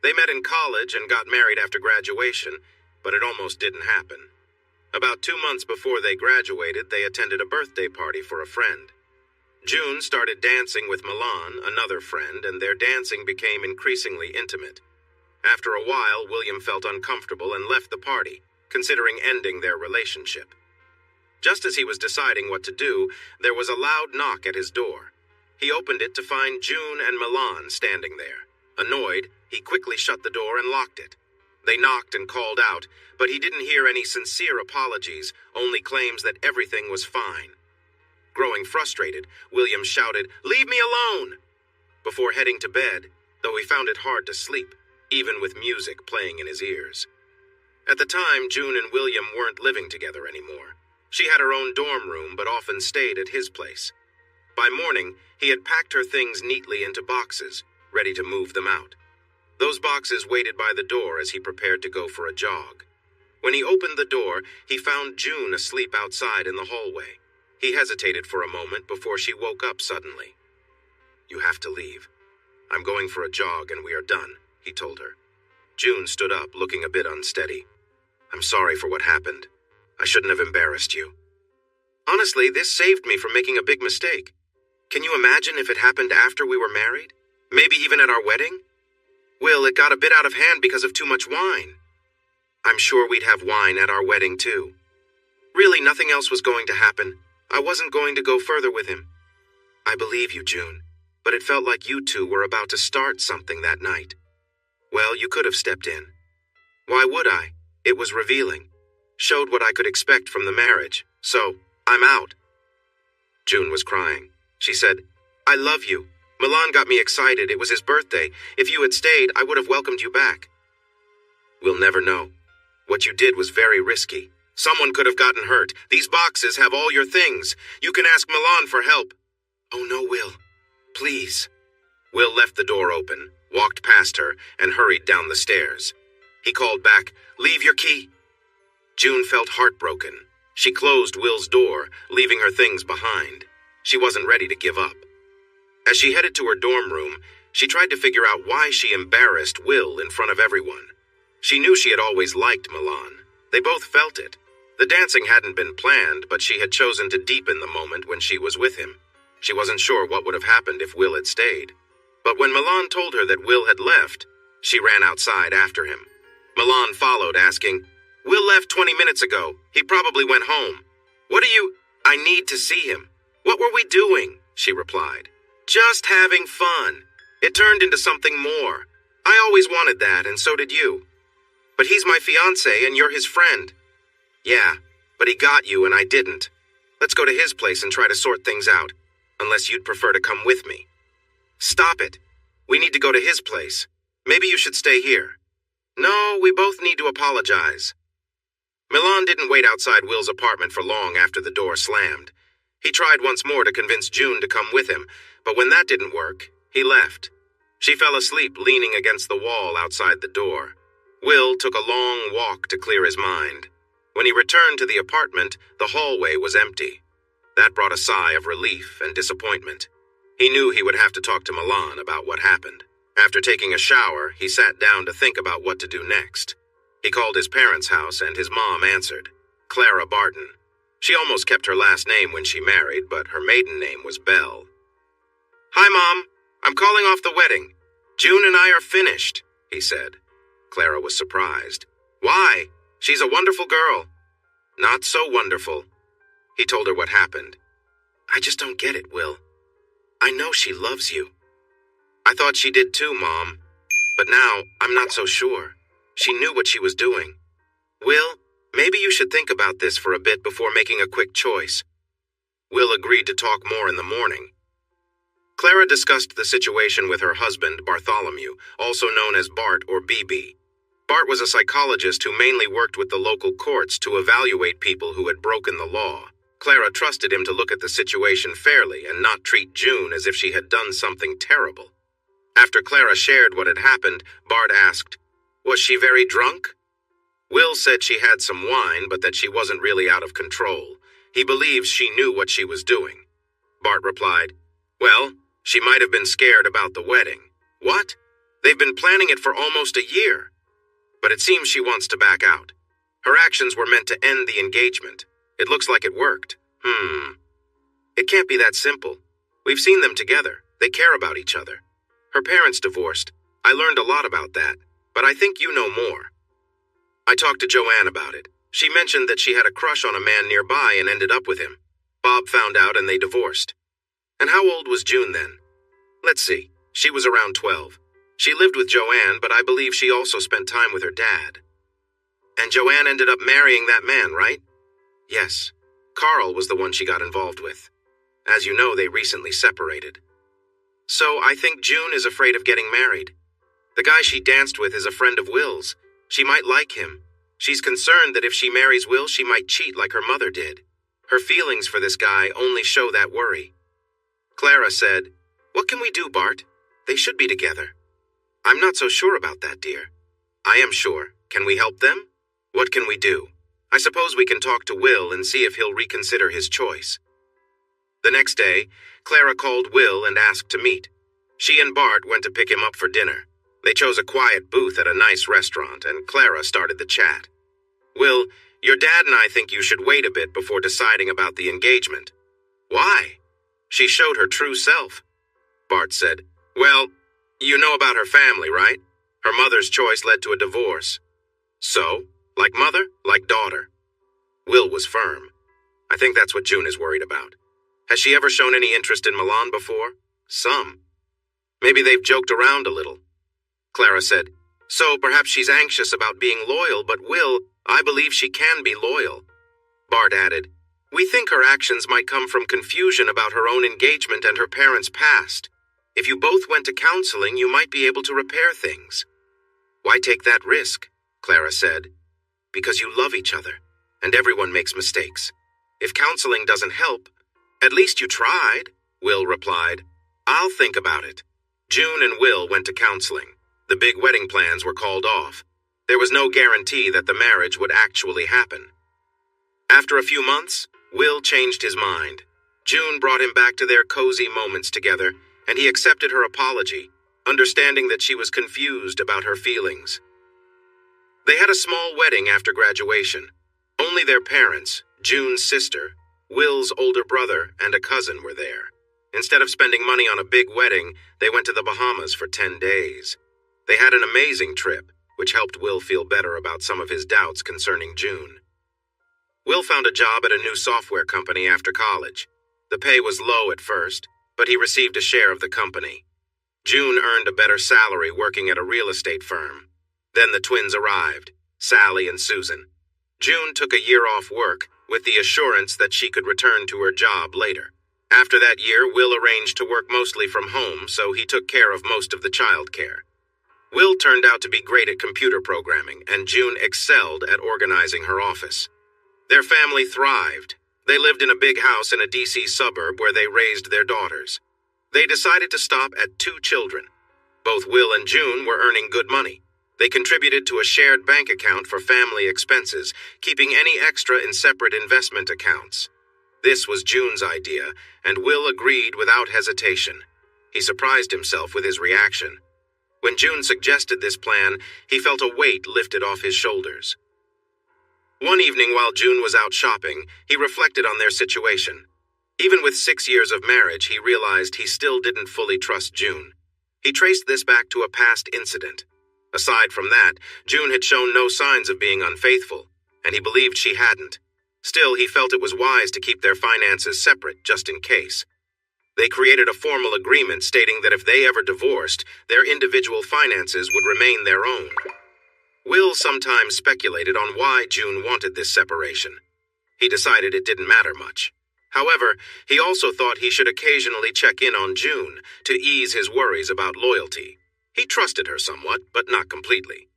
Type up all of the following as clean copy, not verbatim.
They met in college and got married after graduation, but it almost didn't happen. About 2 months before they graduated, they attended a birthday party for a friend. June started dancing with Milan, another friend, and their dancing became increasingly intimate. After a while, William felt uncomfortable and left the party, considering ending their relationship. Just as he was deciding what to do, there was a loud knock at his door. He opened it to find June and Milan standing there. Annoyed, he quickly shut the door and locked it. They knocked and called out, but he didn't hear any sincere apologies, only claims that everything was fine. Growing frustrated, William shouted, "Leave me alone!" before heading to bed, though he found it hard to sleep, even with music playing in his ears. At the time, June and William weren't living together anymore. She had her own dorm room, but often stayed at his place. By morning, he had packed her things neatly into boxes, ready to move them out. Those boxes waited by the door as he prepared to go for a jog. When he opened the door, he found June asleep outside in the hallway. He hesitated for a moment before she woke up suddenly. "You have to leave. I'm going for a jog and we are done," he told her. June stood up, looking a bit unsteady. "I'm sorry for what happened. I shouldn't have embarrassed you. Honestly, this saved me from making a big mistake. Can you imagine if it happened after we were married? Maybe even at our wedding? Will, it got a bit out of hand because of too much wine. I'm sure we'd have wine at our wedding too. Really, nothing else was going to happen. I wasn't going to go further with him." "I believe you, June, but it felt like you two were about to start something that night. Well, you could have stepped in." "Why would I? It was revealing. Showed what I could expect from the marriage. So, I'm out." June was crying. She said, "I love you. Milan got me excited. It was his birthday. If you had stayed, I would have welcomed you back." "We'll never know. What you did was very risky. Someone could have gotten hurt. These boxes have all your things. You can ask Milan for help." "Oh no, Will. Please." Will left the door open, walked past her, and hurried down the stairs. He called back, "Leave your key." June felt heartbroken. She closed Will's door, leaving her things behind. She wasn't ready to give up. As she headed to her dorm room, she tried to figure out why she embarrassed Will in front of everyone. She knew she had always liked Milan. They both felt it. The dancing hadn't been planned, but she had chosen to deepen the moment when she was with him. She wasn't sure what would have happened if Will had stayed. But when Milan told her that Will had left, she ran outside after him. Milan followed, asking, "Will left 20 minutes ago. He probably went home. What are you—" "I need to see him." "What were we doing?" she replied. "Just having fun. It turned into something more. I always wanted that, and so did you. But he's my fiancé and you're his friend." "Yeah, but he got you and I didn't. Let's go to his place and try to sort things out, unless you'd prefer to come with me." "Stop it. We need to go to his place. Maybe you should stay here." "No, we both need to apologize." Milan didn't wait outside Will's apartment for long after the door slammed. He tried once more to convince June to come with him, but when that didn't work, he left. She fell asleep leaning against the wall outside the door. Will took a long walk to clear his mind. When he returned to the apartment, the hallway was empty. That brought a sigh of relief and disappointment. He knew he would have to talk to Milan about what happened. After taking a shower, he sat down to think about what to do next. He called his parents' house and his mom answered, Clara Barton. She almost kept her last name when she married, but her maiden name was Bell. "Hi, Mom. I'm calling off the wedding. June and I are finished," he said. Clara was surprised. "Why? She's a wonderful girl." "Not so wonderful." He told her what happened. "I just don't get it, Will. I know she loves you." "I thought she did too, Mom. But now, I'm not so sure. She knew what she was doing. Will, maybe you should think about this for a bit before making a quick choice." Will agreed to talk more in the morning. Clara discussed the situation with her husband, Bartholomew, also known as Bart or BB. Bart was a psychologist who mainly worked with the local courts to evaluate people who had broken the law. Clara trusted him to look at the situation fairly and not treat June as if she had done something terrible. After Clara shared what had happened, Bart asked, "Was she very drunk?" Will said she had some wine, but that she wasn't really out of control. He believes she knew what she was doing. Bart replied, "Well, she might have been scared about the wedding." "What? They've been planning it for almost a year, but it seems she wants to back out. Her actions were meant to end the engagement. It looks like it worked. It can't be that simple. We've seen them together. They care about each other. Her parents divorced. I learned a lot about that, but I think you know more. I talked to Joanne about it. She mentioned that she had a crush on a man nearby and ended up with him. Bob found out and they divorced. And how old was June then? Let's see. She was around 12. She lived with Joanne, but I believe she also spent time with her dad. And Joanne ended up marrying that man, right? Yes. Carl was the one she got involved with. As you know, they recently separated. So I think June is afraid of getting married. The guy she danced with is a friend of Will's. She might like him. She's concerned that if she marries Will, she might cheat like her mother did. Her feelings for this guy only show that worry. Clara said, "What can we do, Bart? They should be together." I'm not so sure about that, dear. I am sure. Can we help them? What can we do? I suppose we can talk to Will and see if he'll reconsider his choice. The next day, Clara called Will and asked to meet. She and Bart went to pick him up for dinner. They chose a quiet booth at a nice restaurant, and Clara started the chat. "Will, your dad and I think you should wait a bit before deciding about the engagement." "Why?" She showed her true self. Bart said, "Well, you know about her family, right? Her mother's choice led to a divorce. So, like mother, like daughter." Will was firm. "I think that's what June is worried about. Has she ever shown any interest in Milan before?" "Some. Maybe they've joked around a little." Clara said, "So perhaps she's anxious about being loyal, but Will, I believe she can be loyal." Bart added, "We think her actions might come from confusion about her own engagement and her parents' past. If you both went to counseling, you might be able to repair things." "Why take that risk?" Clara said. "Because you love each other, and everyone makes mistakes. If counseling doesn't help, at least you tried," Will replied. "I'll think about it." June and Will went to counseling. The big wedding plans were called off. There was no guarantee that the marriage would actually happen. After a few months, Will changed his mind. June brought him back to their cozy moments together, and he accepted her apology, understanding that she was confused about her feelings. They had a small wedding after graduation. Only their parents, June's sister, Will's older brother, and a cousin were there. Instead of spending money on a big wedding, they went to the Bahamas for 10 days. They had an amazing trip, which helped Will feel better about some of his doubts concerning June. Will found a job at a new software company after college. The pay was low at first, but he received a share of the company. June earned a better salary working at a real estate firm. Then the twins arrived, Sally and Susan. June took a year off work, with the assurance that she could return to her job later. After that year, Will arranged to work mostly from home, so he took care of most of the childcare. Will turned out to be great at computer programming, and June excelled at organizing her office. Their family thrived. They lived in a big house in a DC suburb where they raised their daughters. They decided to stop at 2 children. Both Will and June were earning good money. They contributed to a shared bank account for family expenses, keeping any extra in separate investment accounts. This was June's idea, and Will agreed without hesitation. He surprised himself with his reaction. When June suggested this plan, he felt a weight lifted off his shoulders. One evening while June was out shopping, he reflected on their situation. Even with 6 years of marriage, he realized he still didn't fully trust June. He traced this back to a past incident. Aside from that, June had shown no signs of being unfaithful, and he believed she hadn't. Still, he felt it was wise to keep their finances separate, just in case. They created a formal agreement stating that if they ever divorced, their individual finances would remain their own. Will sometimes speculated on why June wanted this separation. He decided it didn't matter much. However, he also thought he should occasionally check in on June to ease his worries about loyalty. He trusted her somewhat, but not completely.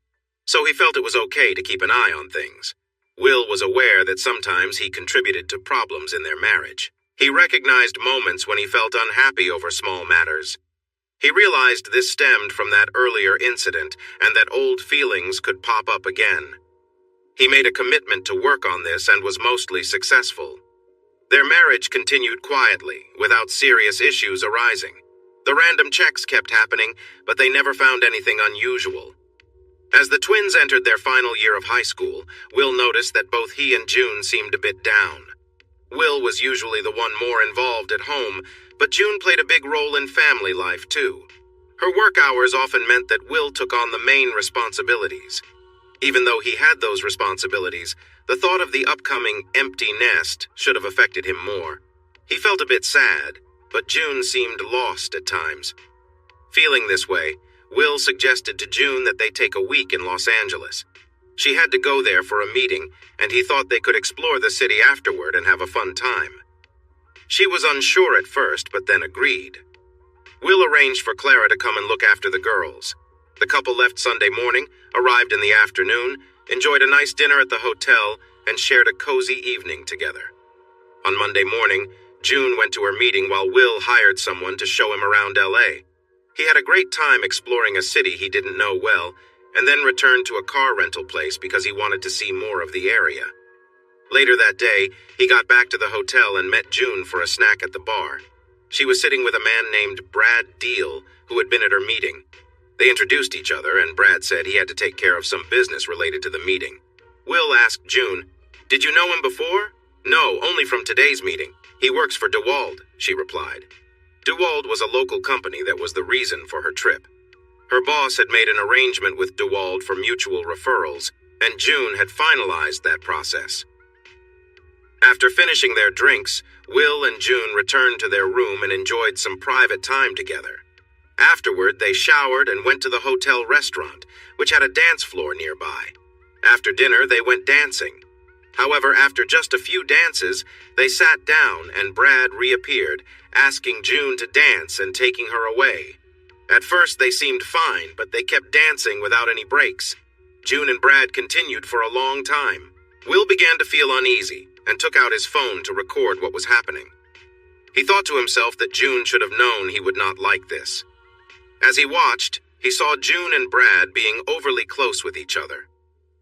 So he felt it was okay to keep an eye on things. Will was aware that sometimes he contributed to problems in their marriage. He recognized moments when he felt unhappy over small matters. He realized this stemmed from that earlier incident and that old feelings could pop up again. He made a commitment to work on this and was mostly successful. Their marriage continued quietly, without serious issues arising. The random checks kept happening, but they never found anything unusual. As the twins entered their final year of high school, Will noticed that both he and June seemed a bit down. Will was usually the one more involved at home, but June played a big role in family life too. Her work hours often meant that Will took on the main responsibilities. Even though he had those responsibilities, the thought of the upcoming empty nest should have affected him more. He felt a bit sad, but June seemed lost at times. Feeling this way, Will suggested to June that they take a week in Los Angeles. She had to go there for a meeting, and he thought they could explore the city afterward and have a fun time. She was unsure at first, but then agreed. Will arranged for Clara to come and look after the girls. The couple left Sunday morning, arrived in the afternoon, enjoyed a nice dinner at the hotel, and shared a cozy evening together. On Monday morning, June went to her meeting while Will hired someone to show him around LA. He had a great time exploring a city he didn't know well, and then returned to a car rental place because he wanted to see more of the area. Later that day, he got back to the hotel and met June for a snack at the bar. She was sitting with a man named Brad Deal, who had been at her meeting. They introduced each other, and Brad said he had to take care of some business related to the meeting. Will asked June, "Did you know him before?" "No, only from today's meeting. He works for DeWald," she replied. DeWald was a local company that was the reason for her trip. Her boss had made an arrangement with DeWald for mutual referrals, and June had finalized that process. After finishing their drinks, Will and June returned to their room and enjoyed some private time together. Afterward, they showered and went to the hotel restaurant, which had a dance floor nearby. After dinner, they went dancing. However, after just a few dances, they sat down and Brad reappeared, asking June to dance and taking her away. At first, they seemed fine, but they kept dancing without any breaks. June and Brad continued for a long time. Will began to feel uneasy and took out his phone to record what was happening. He thought to himself that June should have known he would not like this. As he watched, he saw June and Brad being overly close with each other.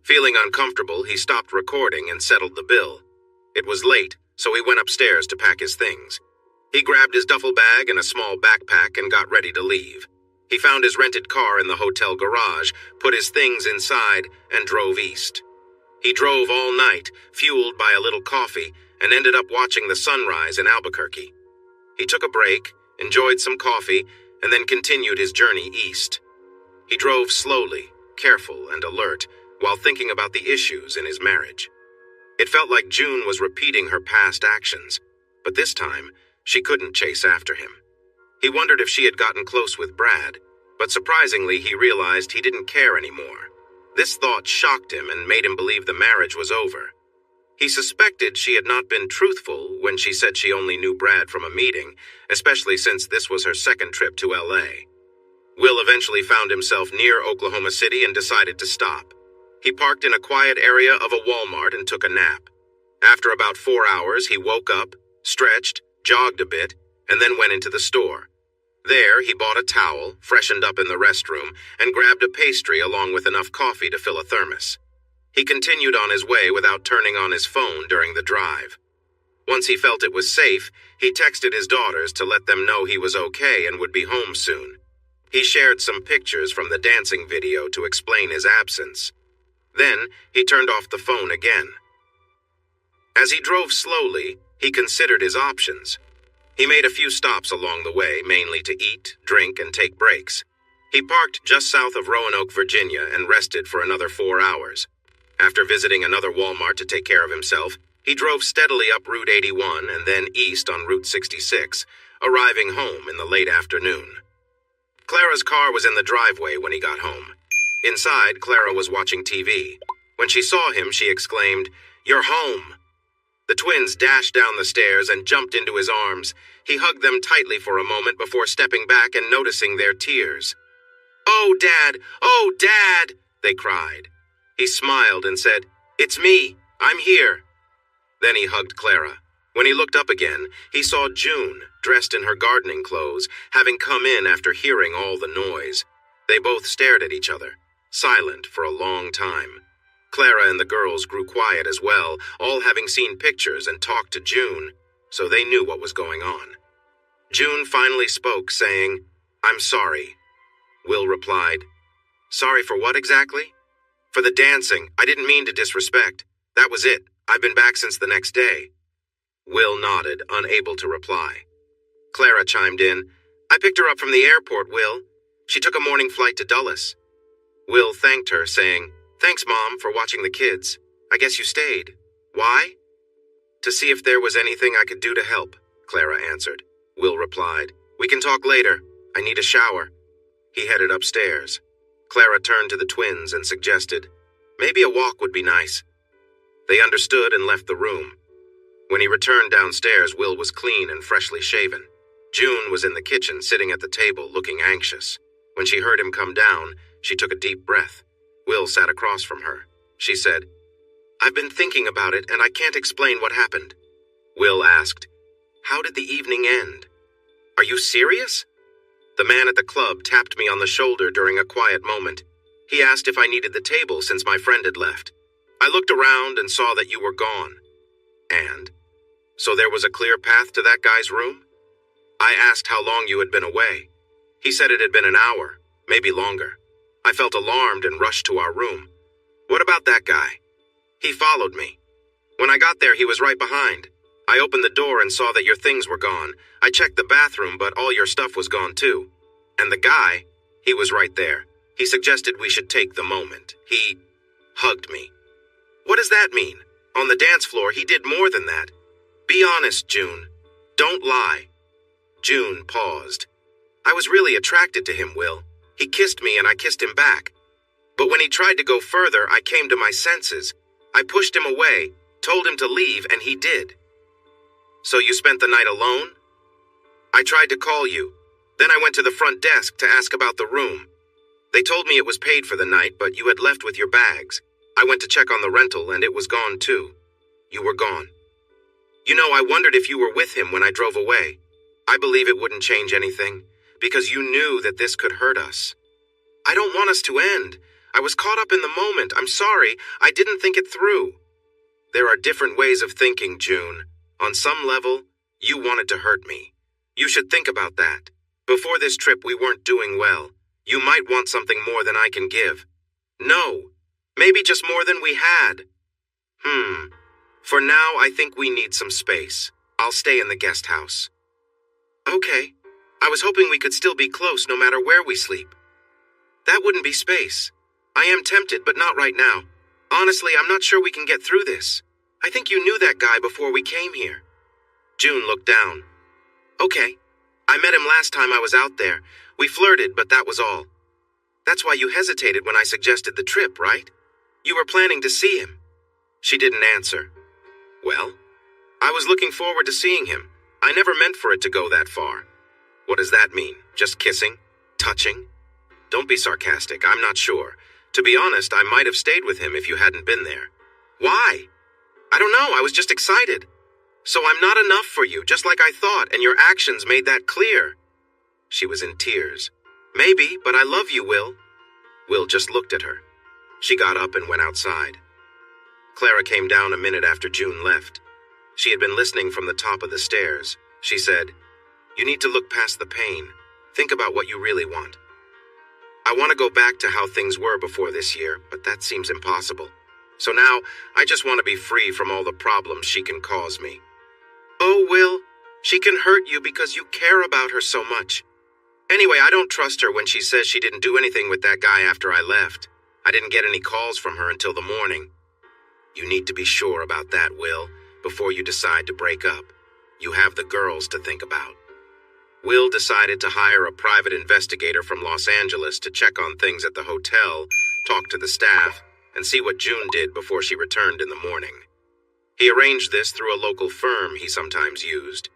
Feeling uncomfortable, he stopped recording and settled the bill. It was late, so he went upstairs to pack his things. He grabbed his duffel bag and a small backpack and got ready to leave. He found his rented car in the hotel garage, put his things inside, and drove east. He drove all night, fueled by a little coffee, and ended up watching the sunrise in Albuquerque. He took a break, enjoyed some coffee, and then continued his journey east. He drove slowly, careful and alert, while thinking about the issues in his marriage. It felt like June was repeating her past actions, but this time, she couldn't chase after him. He wondered if she had gotten close with Brad, but surprisingly he realized he didn't care anymore. This thought shocked him and made him believe the marriage was over. He suspected she had not been truthful when she said she only knew Brad from a meeting, especially since this was her second trip to LA. Will eventually found himself near Oklahoma City and decided to stop. He parked in a quiet area of a Walmart and took a nap. After about 4 hours, he woke up, stretched, jogged a bit, and then went into the store. There, he bought a towel, freshened up in the restroom, and grabbed a pastry along with enough coffee to fill a thermos. He continued on his way without turning on his phone during the drive. Once he felt it was safe, he texted his daughters to let them know he was okay and would be home soon. He shared some pictures from the dancing video to explain his absence. Then, he turned off the phone again. As he drove slowly, he considered his options. He made a few stops along the way, mainly to eat, drink, and take breaks. He parked just south of Roanoke, Virginia, and rested for another 4 hours. After visiting another Walmart to take care of himself, he drove steadily up Route 81 and then east on Route 66, arriving home in the late afternoon. Clara's car was in the driveway when he got home. Inside, Clara was watching TV. When she saw him, she exclaimed, "You're home!" The twins dashed down the stairs and jumped into his arms. He hugged them tightly for a moment before stepping back and noticing their tears. "Oh, Dad! Oh, Dad!" they cried. He smiled and said, "It's me. I'm here." Then he hugged Clara. When he looked up again, he saw June, dressed in her gardening clothes, having come in after hearing all the noise. They both stared at each other, silent for a long time. Clara and the girls grew quiet as well, all having seen pictures and talked to June, so they knew what was going on. June finally spoke, saying, I'm sorry, Will replied. Sorry for what exactly? For the dancing. I didn't mean to disrespect. That was it. I've been back since the next day. Will nodded, unable to reply. Clara chimed in. I picked her up from the airport, Will. She took a morning flight to Dulles. Will thanked her, saying, Thanks, Mom, for watching the kids. I guess you stayed. Why? To see if there was anything I could do to help, Clara answered. Will replied, We can talk later. I need a shower. He headed upstairs. Clara turned to the twins and suggested, Maybe a walk would be nice. They understood and left the room. When he returned downstairs, Will was clean and freshly shaven. June was in the kitchen, sitting at the table, looking anxious. When she heard him come down, she took a deep breath. Will sat across from her. She said, I've been thinking about it, and I can't explain what happened. Will asked, How did the evening end? Are you serious? The man at the club tapped me on the shoulder during a quiet moment. He asked if I needed the table since my friend had left. I looked around and saw that you were gone. And? So there was a clear path to that guy's room? I asked how long you had been away. He said it had been an hour, maybe longer. I felt alarmed and rushed to our room. What about that guy? He followed me. When I got there, he was right behind. I opened the door and saw that your things were gone. I checked the bathroom, but all your stuff was gone too. And the guy, he was right there. He suggested we should take the moment. He hugged me. What does that mean? On the dance floor, he did more than that. Be honest, June. Don't lie. June paused. I was really attracted to him, Will. He kissed me and I kissed him back. But when he tried to go further, I came to my senses. I pushed him away, told him to leave, and he did. So you spent the night alone? I tried to call you. Then I went to the front desk to ask about the room. They told me it was paid for the night, but you had left with your bags. I went to check on the rental, and it was gone too. You were gone. You know, I wondered if you were with him when I drove away. I believe it wouldn't change anything, because you knew that this could hurt us. I don't want us to end. I was caught up in the moment. I'm sorry. I didn't think it through. There are different ways of thinking, June. On some level, you wanted to hurt me. You should think about that. Before this trip, we weren't doing well. You might want something more than I can give. No. Maybe just more than we had. For now, I think we need some space. I'll stay in the guest house. Okay. I was hoping we could still be close no matter where we sleep. That wouldn't be space. I am tempted, but not right now. Honestly, I'm not sure we can get through this. I think you knew that guy before we came here. June looked down. Okay. I met him last time I was out there. We flirted, but that was all. That's why you hesitated when I suggested the trip, right? You were planning to see him. She didn't answer. Well, I was looking forward to seeing him. I never meant for it to go that far. What does that mean? Just kissing? Touching? Don't be sarcastic. I'm not sure. To be honest, I might have stayed with him if you hadn't been there. Why? I don't know. I was just excited. So I'm not enough for you, just like I thought, and your actions made that clear. She was in tears. Maybe, but I love you, Will. Will just looked at her. She got up and went outside. Clara came down a minute after June left. She had been listening from the top of the stairs. She said, You need to look past the pain. Think about what you really want. I want to go back to how things were before this year, but that seems impossible. So now, I just want to be free from all the problems she can cause me. Oh, Will, she can hurt you because you care about her so much. Anyway, I don't trust her when she says she didn't do anything with that guy after I left. I didn't get any calls from her until the morning. You need to be sure about that, Will, before you decide to break up. You have the girls to think about. Will decided to hire a private investigator from Los Angeles to check on things at the hotel, talk to the staff, and see what June did before she returned in the morning. He arranged this through a local firm he sometimes used.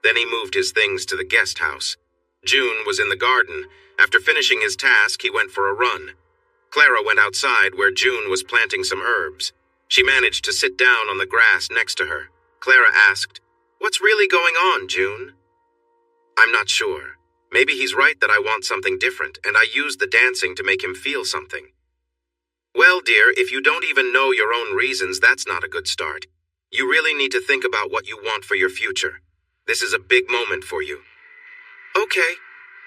Then he moved his things to the guest house. June was in the garden. After finishing his task, he went for a run. Clara went outside where June was planting some herbs. She managed to sit down on the grass next to her. Clara asked, What's really going on, June? I'm not sure. Maybe he's right that I want something different, and I used the dancing to make him feel something. Well, dear, if you don't even know your own reasons, that's not a good start. You really need to think about what you want for your future. This is a big moment for you. Okay.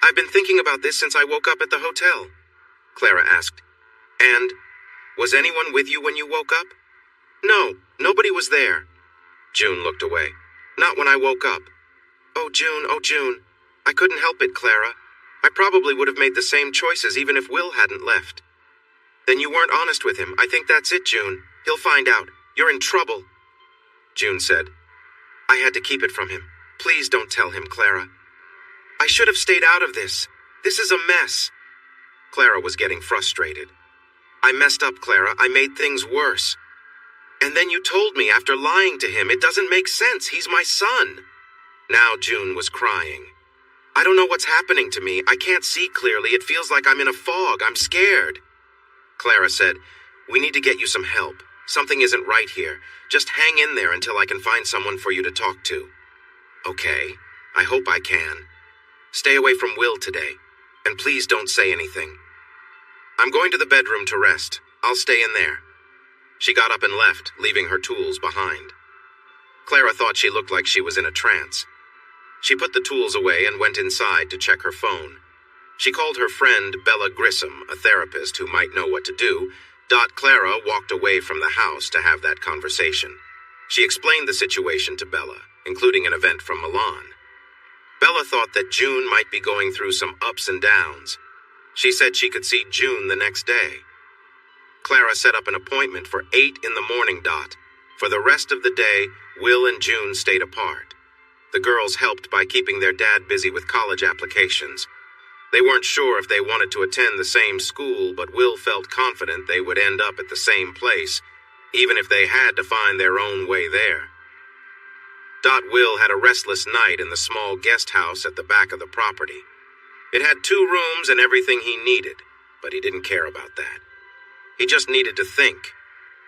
I've been thinking about this since I woke up at the hotel, Clara asked. And, was anyone with you when you woke up? No, nobody was there. June looked away. Not when I woke up. Oh, June. I couldn't help it, Clara. I probably would have made the same choices even if Will hadn't left. Then you weren't honest with him. I think that's it, June. He'll find out. You're in trouble. June said, I had to keep it from him. Please don't tell him, Clara. I should have stayed out of this. This is a mess. Clara was getting frustrated. I messed up, Clara. I made things worse. And then you told me after lying to him, it doesn't make sense. He's my son. Now June was crying. I don't know what's happening to me. I can't see clearly. It feels like I'm in a fog. I'm scared. Clara said, we need to get you some help. Something isn't right here. Just hang in there until I can find someone for you to talk to. Okay, I hope I can. Stay away from Will today, and please don't say anything. I'm going to the bedroom to rest. I'll stay in there. She got up and left, leaving her tools behind. Clara thought she looked like she was in a trance. She put the tools away and went inside to check her phone. She called her friend Bella Grissom, a therapist who might know what to do. Clara walked away from the house to have that conversation. She explained the situation to Bella, including an event from Milan. Bella thought that June might be going through some ups and downs. She said she could see June the next day. Clara set up an appointment for 8 in the morning. For the rest of the day, Will and June stayed apart. The girls helped by keeping their dad busy with college applications. They weren't sure if they wanted to attend the same school, but Will felt confident they would end up at the same place, even if they had to find their own way there. Will had a restless night in the small guest house at the back of the property. It had 2 rooms and everything he needed, but he didn't care about that. He just needed to think,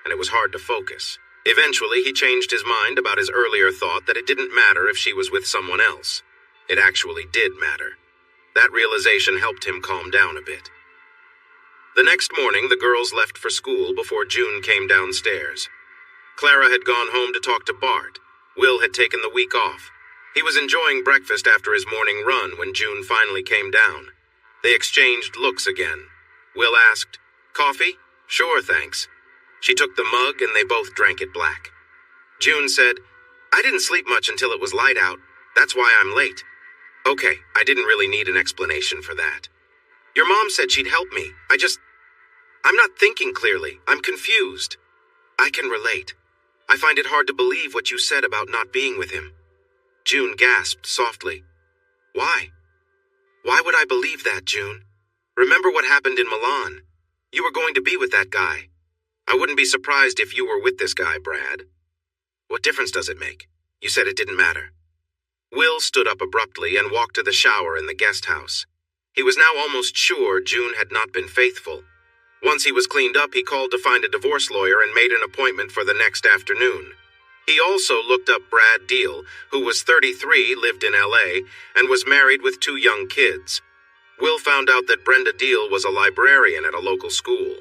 and it was hard to focus. Eventually, he changed his mind about his earlier thought that it didn't matter if she was with someone else. It actually did matter. That realization helped him calm down a bit. The next morning, the girls left for school before June came downstairs. Clara had gone home to talk to Bart. Will had taken the week off. He was enjoying breakfast after his morning run when June finally came down. They exchanged looks again. Will asked, Coffee? Sure, thanks. She took the mug and they both drank it black. June said, I didn't sleep much until it was light out. That's why I'm late. Okay, I didn't really need an explanation for that. Your mom said she'd help me. I'm not thinking clearly. I'm confused. I can relate. I find it hard to believe what you said about not being with him. June gasped softly. Why? Why would I believe that, June? Remember what happened in Milan. You were going to be with that guy. I wouldn't be surprised if you were with this guy, Brad. What difference does it make? You said it didn't matter. Will stood up abruptly and walked to the shower in the guest house. He was now almost sure June had not been faithful. Once he was cleaned up, he called to find a divorce lawyer and made an appointment for the next afternoon. He also looked up Brad Deal, who was 33, lived in L.A., and was married with 2 young kids. Will found out that Brenda Deal was a librarian at a local school.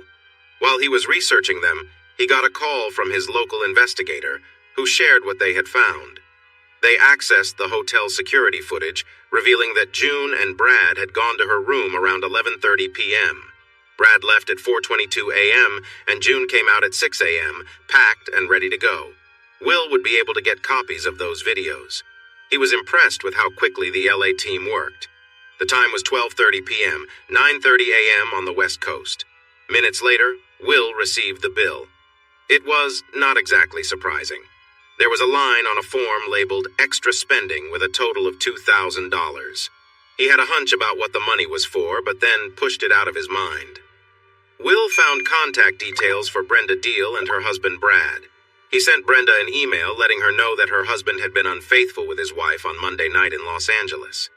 While he was researching them, he got a call from his local investigator, who shared what they had found. They accessed the hotel security footage, revealing that June and Brad had gone to her room around 11:30 p.m. Brad left at 4:22 a.m., and June came out at 6 a.m., packed and ready to go. Will would be able to get copies of those videos. He was impressed with how quickly the LA team worked. The time was 12:30 p.m., 9:30 a.m. on the West Coast. Minutes later, Will received the bill. It was not exactly surprising. There was a line on a form labeled Extra Spending with a total of $2,000. He had a hunch about what the money was for, but then pushed it out of his mind. Will found contact details for Brenda Deal and her husband Brad. He sent Brenda an email letting her know that her husband had been unfaithful with his wife on Monday night in Los Angeles.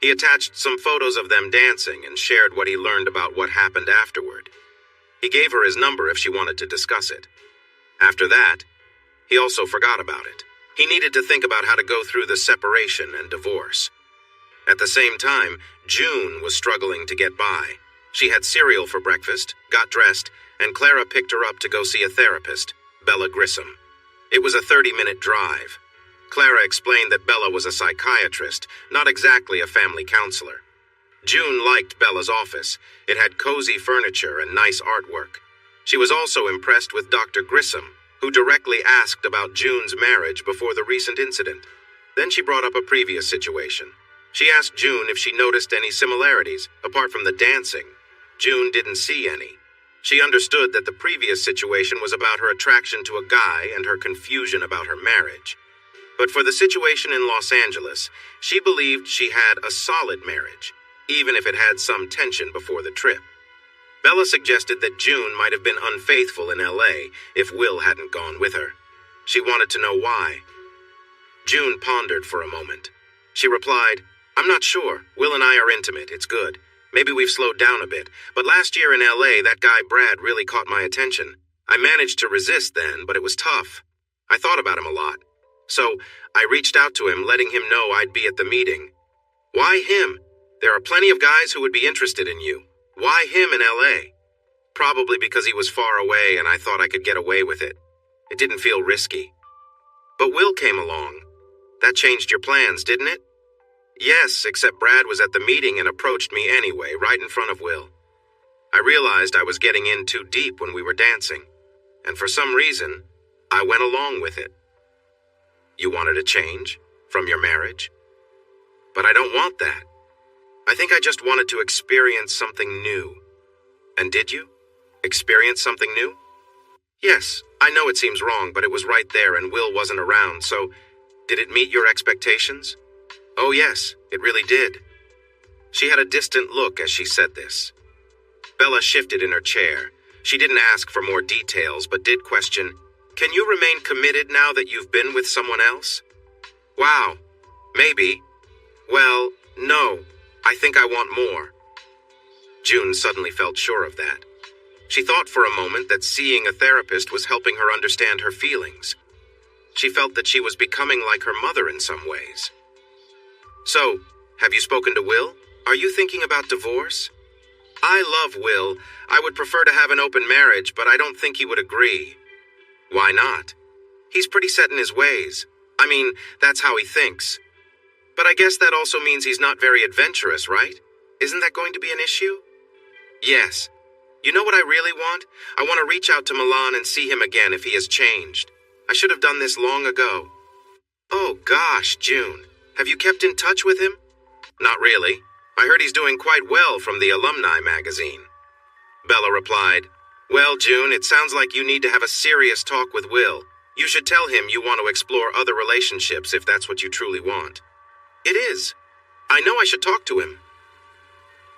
He attached some photos of them dancing and shared what he learned about what happened afterward. He gave her his number if she wanted to discuss it. After that, he also forgot about it. He needed to think about how to go through the separation and divorce. At the same time, June was struggling to get by. She had cereal for breakfast, got dressed, and Clara picked her up to go see a therapist, Bella Grissom. It was a 30-minute drive. Clara explained that Bella was a psychiatrist, not exactly a family counselor. June liked Bella's office. It had cozy furniture and nice artwork. She was also impressed with Dr. Grissom, who directly asked about June's marriage before the recent incident. Then she brought up a previous situation. She asked June if she noticed any similarities, apart from the dancing. June didn't see any. She understood that the previous situation was about her attraction to a guy and her confusion about her marriage. But for the situation in Los Angeles, she believed she had a solid marriage, even if it had some tension before the trip. Bella suggested that June might have been unfaithful in LA if Will hadn't gone with her. She wanted to know why. June pondered for a moment. She replied, "I'm not sure. Will and I are intimate. It's good. Maybe we've slowed down a bit. But last year in LA, that guy Brad really caught my attention. I managed to resist then, but it was tough. I thought about him a lot. So I reached out to him, letting him know I'd be at the meeting. Why him? There are plenty of guys who would be interested in you. Why him in LA? Probably because he was far away and I thought I could get away with it. It didn't feel risky. But Will came along. That changed your plans, didn't it?" "Yes, except Brad was at the meeting and approached me anyway, right in front of Will. I realized I was getting in too deep when we were dancing, and for some reason, I went along with it." "You wanted a change from your marriage?" "But I don't want that. I think I just wanted to experience something new." "And did you? Experience something new?" "Yes, I know it seems wrong, but it was right there and Will wasn't around, so did it meet your expectations?" "Oh yes, it really did." She had a distant look as she said this. Bella shifted in her chair. She didn't ask for more details, but did question, "Can you remain committed now that you've been with someone else?" "Wow, maybe. Well, no, I think I want more." June suddenly felt sure of that. She thought for a moment that seeing a therapist was helping her understand her feelings. She felt that she was becoming like her mother in some ways. "So, have you spoken to Will? Are you thinking about divorce?" "I love Will. I would prefer to have an open marriage, but I don't think he would agree." "Why not?" "He's pretty set in his ways. I mean, that's how he thinks. But I guess that also means he's not very adventurous, right? Isn't that going to be an issue?" "Yes. You know what I really want? I want to reach out to Milan and see him again if he has changed. I should have done this long ago." "Oh gosh, June. Have you kept in touch with him?" "Not really. I heard he's doing quite well from the alumni magazine." Bella replied, "Well, June, it sounds like you need to have a serious talk with Will. You should tell him you want to explore other relationships if that's what you truly want." "It is. I know I should talk to him."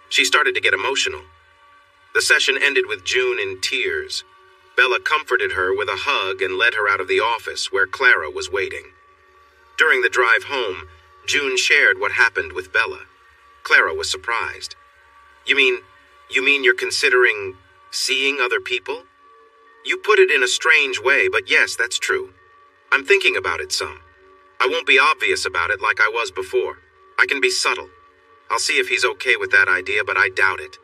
She started to get emotional. The session ended with June in tears. Bella comforted her with a hug and led her out of the office where Clara was waiting. During the drive home, June shared what happened with Bella. Clara was surprised. You mean you're considering seeing other people?" "You put it in a strange way, but yes, that's true. I'm thinking about it some. I won't be obvious about it like I was before. I can be subtle. I'll see if he's okay with that idea, but I doubt it."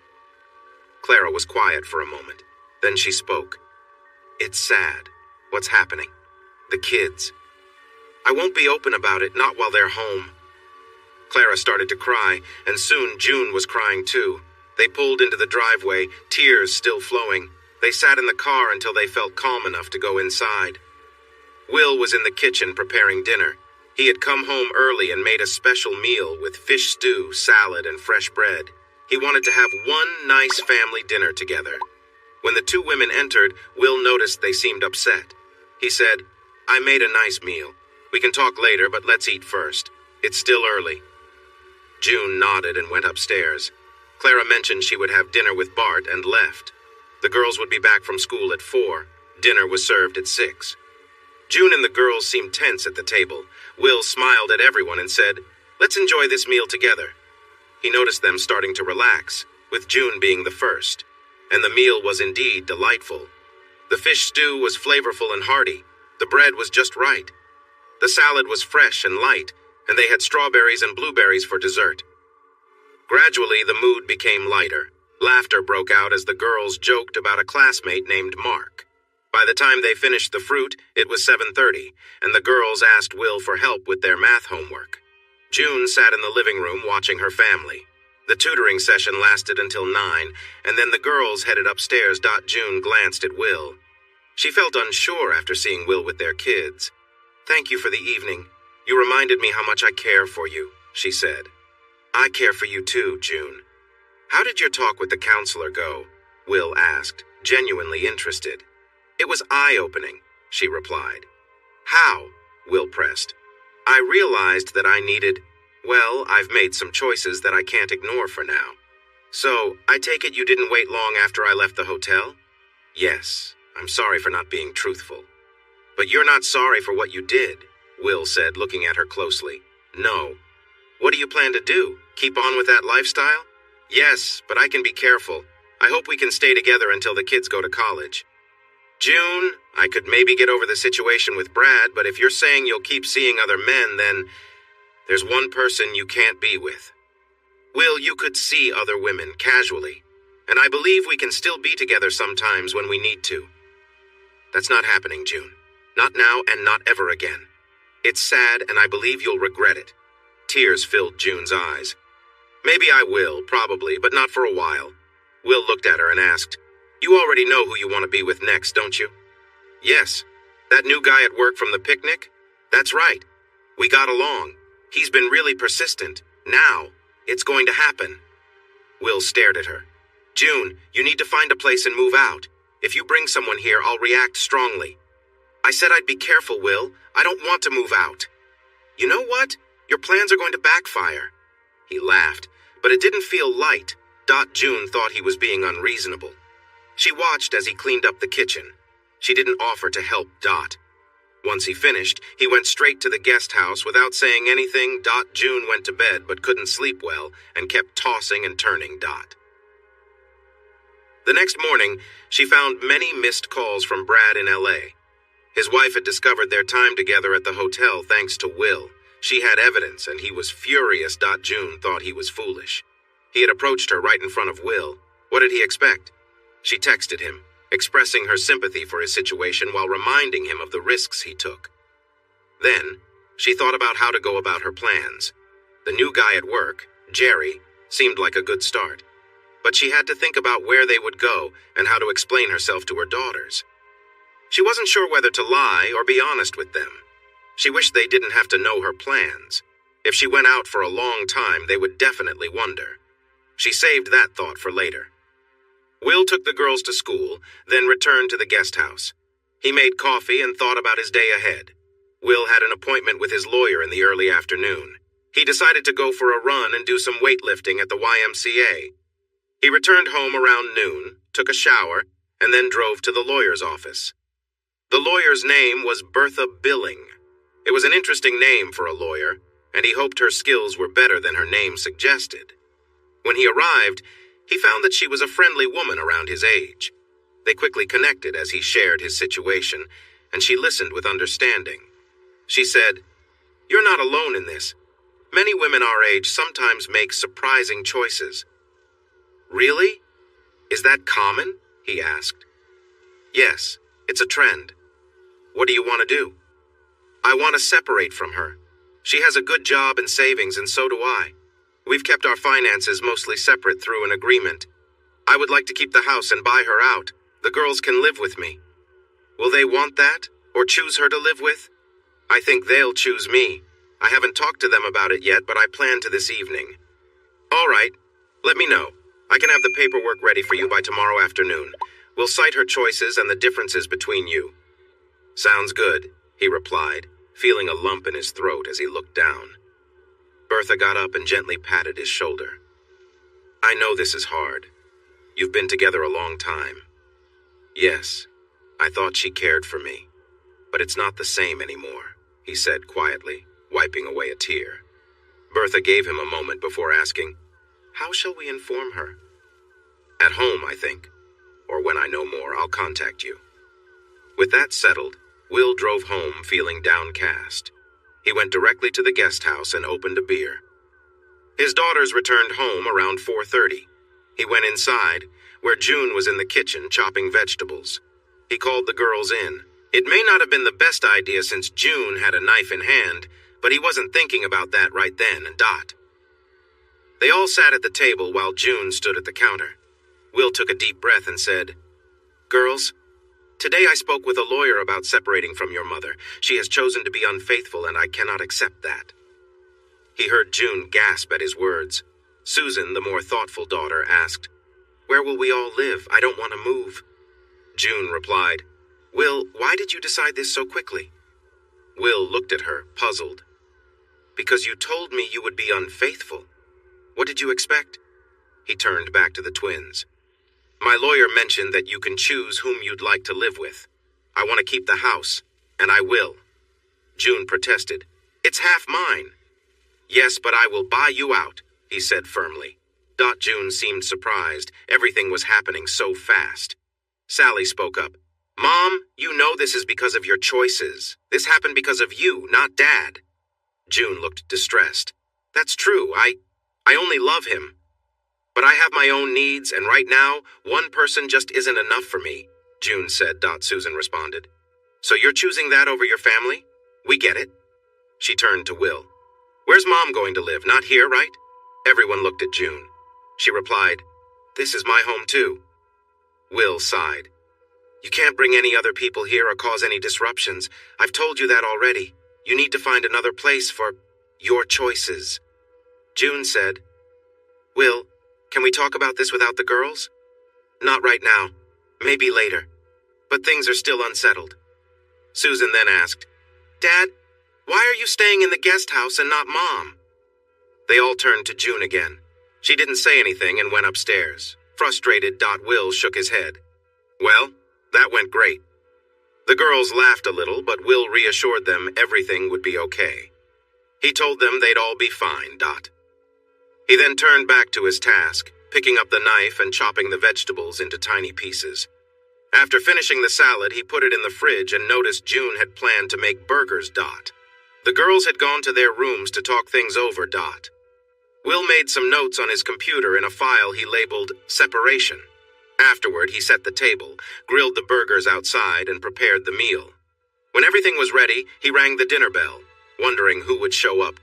Clara was quiet for a moment. Then she spoke. "It's sad. What's happening? The kids. I won't be open about it, not while they're home." Clara started to cry, and soon June was crying too. They pulled into the driveway, tears still flowing. They sat in the car until they felt calm enough to go inside. Will was in the kitchen preparing dinner. He had come home early and made a special meal with fish stew, salad, and fresh bread. He wanted to have one nice family dinner together. When the two women entered, Will noticed they seemed upset. He said, "I made a nice meal. We can talk later, but let's eat first. It's still early." June nodded and went upstairs. Clara mentioned she would have dinner with Bart and left. The girls would be back from school at 4. Dinner was served at 6. June and the girls seemed tense at the table. Will smiled at everyone and said, "Let's enjoy this meal together." He noticed them starting to relax, with June being the first. And the meal was indeed delightful. The fish stew was flavorful and hearty. The bread was just right. The salad was fresh and light, and they had strawberries and blueberries for dessert. Gradually, the mood became lighter. Laughter broke out as the girls joked about a classmate named Mark. By the time they finished the fruit, it was 7:30, and the girls asked Will for help with their math homework. June sat in the living room watching her family. The tutoring session lasted until 9, and then the girls headed upstairs. June glanced at Will. She felt unsure after seeing Will with their kids. "Thank you for the evening. You reminded me how much I care for you," she said. "I care for you too, June." "How did your talk with the counselor go?" Will asked, genuinely interested. "It was eye-opening," she replied. "How?" Will pressed. "I realized that I needed... Well, I've made some choices that I can't ignore for now." "So, I take it you didn't wait long after I left the hotel?" "Yes. I'm sorry for not being truthful." "But you're not sorry for what you did," Will said, looking at her closely. "No. What do you plan to do? Keep on with that lifestyle?" "Yes, but I can be careful. I hope we can stay together until the kids go to college." "June, I could maybe get over the situation with Brad, but if you're saying you'll keep seeing other men, then there's one person you can't be with." "Will, you could see other women casually, and I believe we can still be together sometimes when we need to." "That's not happening, June. Not now and not ever again. It's sad, and I believe you'll regret it." Tears filled June's eyes. "Maybe I will, probably, but not for a while." Will looked at her and asked, "You already know who you want to be with next, don't you?" "Yes. That new guy at work from the picnic?" "That's right. We got along. He's been really persistent. Now, it's going to happen." Will stared at her. "June, you need to find a place and move out. If you bring someone here, I'll react strongly." "I said I'd be careful, Will. I don't want to move out." "You know what? Your plans are going to backfire." He laughed, but it didn't feel light. June thought he was being unreasonable. She watched as he cleaned up the kitchen. She didn't offer to help Dot. Once he finished, he went straight to the guest house without saying anything. June went to bed but couldn't sleep well and kept tossing and turning Dot. The next morning, she found many missed calls from Brad in L.A. His wife had discovered their time together at the hotel thanks to Will. She had evidence, and he was furious. June thought he was foolish. He had approached her right in front of Will. What did he expect? She texted him, expressing her sympathy for his situation while reminding him of the risks he took. Then, she thought about how to go about her plans. The new guy at work, Jerry, seemed like a good start. But she had to think about where they would go and how to explain herself to her daughters. She wasn't sure whether to lie or be honest with them. She wished they didn't have to know her plans. If she went out for a long time, they would definitely wonder. She saved that thought for later. Will took the girls to school, then returned to the guest house. He made coffee and thought about his day ahead. Will had an appointment with his lawyer in the early afternoon. He decided to go for a run and do some weightlifting at the YMCA. He returned home around noon, took a shower, and then drove to the lawyer's office. The lawyer's name was Bertha Billing. It was an interesting name for a lawyer, and he hoped her skills were better than her name suggested. When he arrived, he found that she was a friendly woman around his age. They quickly connected as he shared his situation, and she listened with understanding. She said, "You're not alone in this. Many women our age sometimes make surprising choices." "Really? Is that common?" he asked. "Yes, it's a trend." "What do you want to do?" "I want to separate from her. She has a good job and savings, and so do I. We've kept our finances mostly separate through an agreement. I would like to keep the house and buy her out. The girls can live with me." "Will they want that, or choose her to live with?" "I think they'll choose me. I haven't talked to them about it yet, but I plan to this evening." "All right. Let me know. I can have the paperwork ready for you by tomorrow afternoon. We'll cite her choices and the differences between you." "Sounds good," he replied, feeling a lump in his throat as he looked down. Bertha got up and gently patted his shoulder. "I know this is hard. You've been together a long time." "Yes, I thought she cared for me, but it's not the same anymore," he said quietly, wiping away a tear. Bertha gave him a moment before asking, "How shall we inform her?" "At home, I think. Or when I know more, I'll contact you." With that settled, Will drove home feeling downcast. He went directly to the guest house and opened a beer. His daughters returned home around 4:30. He went inside, where June was in the kitchen chopping vegetables. He called the girls in. It may not have been the best idea since June had a knife in hand, but he wasn't thinking about that right then and They all sat at the table while June stood at the counter. Will took a deep breath and said, "Girls, today I spoke with a lawyer about separating from your mother. She has chosen to be unfaithful, and I cannot accept that." He heard June gasp at his words. Susan, the more thoughtful daughter, asked, "Where will we all live? I don't want to move." June replied, "Will, why did you decide this so quickly?" Will looked at her, puzzled. "Because you told me you would be unfaithful. What did you expect?" He turned back to the twins. "My lawyer mentioned that you can choose whom you'd like to live with. I want to keep the house, and I will." June protested. "It's half mine." "Yes, but I will buy you out," he said firmly. June seemed surprised. Everything was happening so fast. Sally spoke up. "Mom, you know this is because of your choices. This happened because of you, not Dad." June looked distressed. "That's true. I only love him. But I have my own needs, and right now, one person just isn't enough for me," June said. Susan responded. "So you're choosing that over your family? We get it." She turned to Will. "Where's Mom going to live? Not here, right?" Everyone looked at June. She replied, "This is my home too." Will sighed. "You can't bring any other people here or cause any disruptions. I've told you that already. You need to find another place for your choices." June said, "Will, can we talk about this without the girls?" "Not right now. Maybe later. But things are still unsettled." Susan then asked, "Dad, why are you staying in the guest house and not Mom?" They all turned to June again. She didn't say anything and went upstairs. Frustrated, Will shook his head. "Well, that went great." The girls laughed a little, but Will reassured them everything would be okay. He told them they'd all be fine. He then turned back to his task, picking up the knife and chopping the vegetables into tiny pieces. After finishing the salad, he put it in the fridge and noticed June had planned to make burgers. The girls had gone to their rooms to talk things over. Will made some notes on his computer in a file he labeled Separation. Afterward, he set the table, grilled the burgers outside, and prepared the meal. When everything was ready, he rang the dinner bell, wondering who would show up.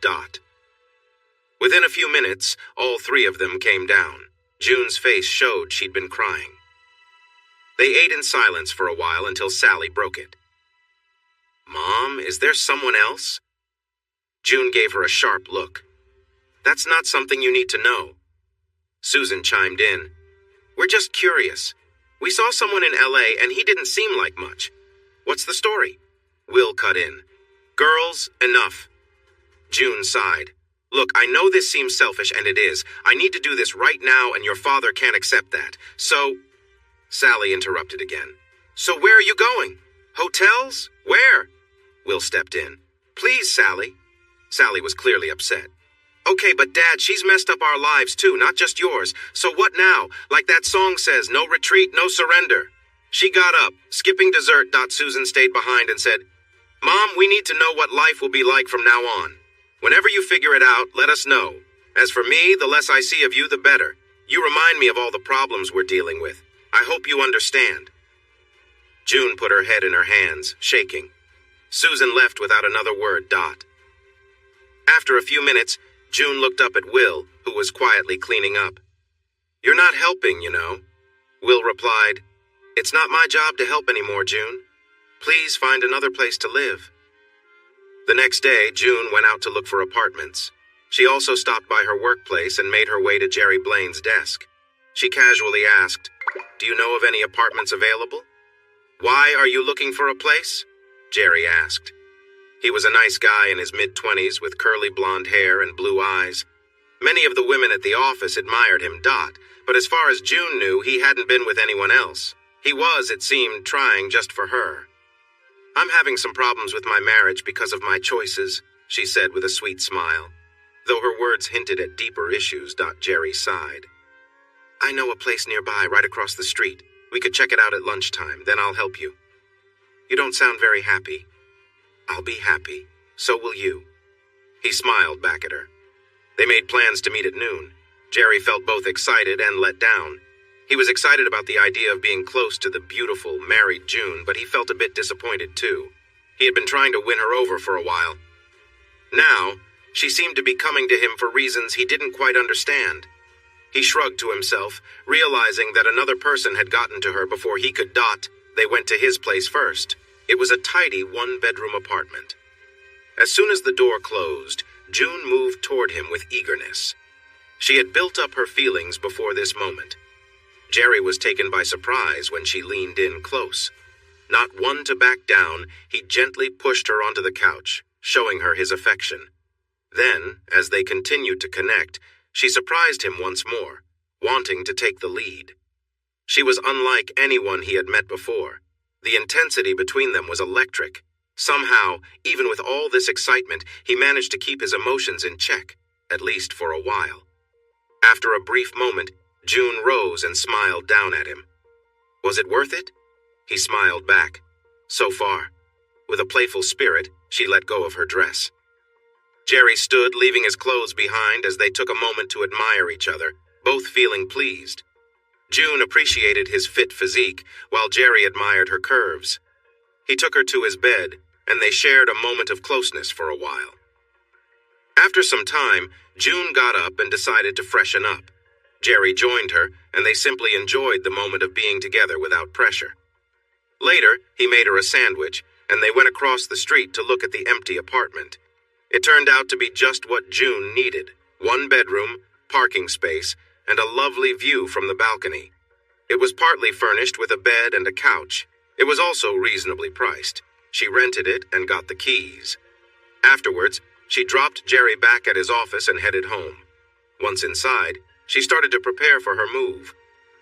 Within a few minutes, all three of them came down. June's face showed she'd been crying. They ate in silence for a while until Sally broke it. "Mom, is there someone else?" June gave her a sharp look. "That's not something you need to know." Susan chimed in. "We're just curious. We saw someone in LA and he didn't seem like much. What's the story?" Will cut in. "Girls, enough." June sighed. "Look, I know this seems selfish, and it is. I need to do this right now, and your father can't accept that. So..." Sally interrupted again. "So where are you going? Hotels? Where?" Will stepped in. "Please, Sally." Sally was clearly upset. "Okay, but Dad, she's messed up our lives too, not just yours. So what now? Like that song says, no retreat, no surrender." She got up, skipping dessert. Susan stayed behind and said, "Mom, we need to know what life will be like from now on. Whenever you figure it out, let us know. As for me, the less I see of you, the better. You remind me of all the problems we're dealing with. I hope you understand." June put her head in her hands, shaking. Susan left without another word. After a few minutes, June looked up at Will, who was quietly cleaning up. "You're not helping, you know." Will replied, "It's not my job to help anymore, June. Please find another place to live." The next day, June went out to look for apartments. She also stopped by her workplace and made her way to Jerry Blaine's desk. She casually asked, "Do you know of any apartments available?" "Why are you looking for a place?" Jerry asked. He was a nice guy in his mid-20s with curly blonde hair and blue eyes. Many of the women at the office admired him. But as far as June knew, he hadn't been with anyone else. He was, it seemed, trying just for her. "I'm having some problems with my marriage because of my choices," she said with a sweet smile. Though her words hinted at deeper issues. Jerry sighed. "I know a place nearby, right across the street. We could check it out at lunchtime, then I'll help you." "You don't sound very happy." "I'll be happy. So will you." He smiled back at her. They made plans to meet at noon. Jerry felt both excited and let down. He was excited about the idea of being close to the beautiful, married June, but he felt a bit disappointed too. He had been trying to win her over for a while. Now, She seemed to be coming to him for reasons he didn't quite understand. He shrugged to himself, realizing that another person had gotten to her before he could dot. They went to his place first. It was a tidy one-bedroom apartment. As soon as the door closed, June moved toward him with eagerness. She had built up her feelings before this moment. Jerry was taken by surprise when she leaned in close. Not one to back down, he gently pushed her onto the couch, showing her his affection. Then, as they continued to connect, she surprised him once more, wanting to take the lead. She was unlike anyone he had met before. The intensity between them was electric. Somehow, even with all this excitement, he managed to keep his emotions in check, at least for a while. After a brief moment, June rose and smiled down at him. Was it worth it? He smiled back. So far. With a playful spirit, she let go of her dress. Jerry stood, leaving his clothes behind as they took a moment to admire each other, both feeling pleased. June appreciated his fit physique, while Jerry admired her curves. He took her to his bed, and they shared a moment of closeness for a while. After some time, June got up and decided to freshen up. Jerry joined her, and they simply enjoyed the moment of being together without pressure. Later, he made her a sandwich, and they went across the street to look at the empty apartment. It turned out to be just what June needed: one bedroom, parking space, and a lovely view from the balcony. It was partly furnished with a bed and a couch. It was also reasonably priced. She rented it and got the keys. Afterwards, she dropped Jerry back at his office and headed home. Once inside, she started to prepare for her move.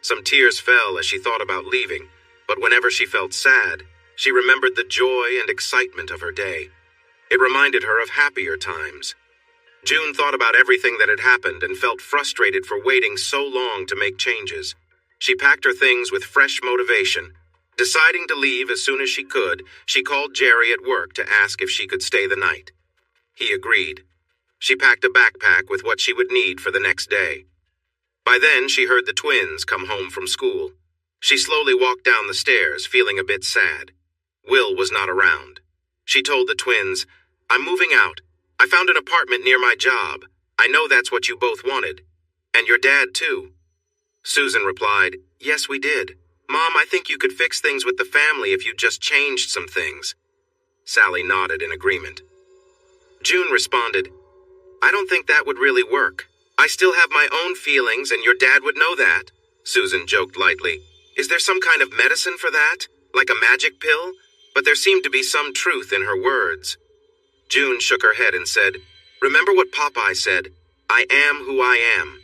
Some tears fell as she thought about leaving, but whenever she felt sad, she remembered the joy and excitement of her day. It reminded her of happier times. June thought about everything that had happened and felt frustrated for waiting so long to make changes. She packed her things with fresh motivation. Deciding to leave as soon as she could, she called Jerry at work to ask if she could stay the night. He agreed. She packed a backpack with what she would need for the next day. By then, she heard the twins come home from school. She slowly walked down the stairs, feeling a bit sad. Will was not around. She told the twins, "I'm moving out. I found an apartment near my job. I know that's what you both wanted. And your dad, too." Susan replied, "Yes, we did. Mom, I think you could fix things with the family if you just changed some things." Sally nodded in agreement. June responded, "I don't think that would really work. I still have my own feelings, and your dad would know that." Susan joked lightly, "Is there some kind of medicine for that? Like a magic pill?" But there seemed to be some truth in her words. June shook her head and said, "Remember what Popeye said, 'I am who I am.'"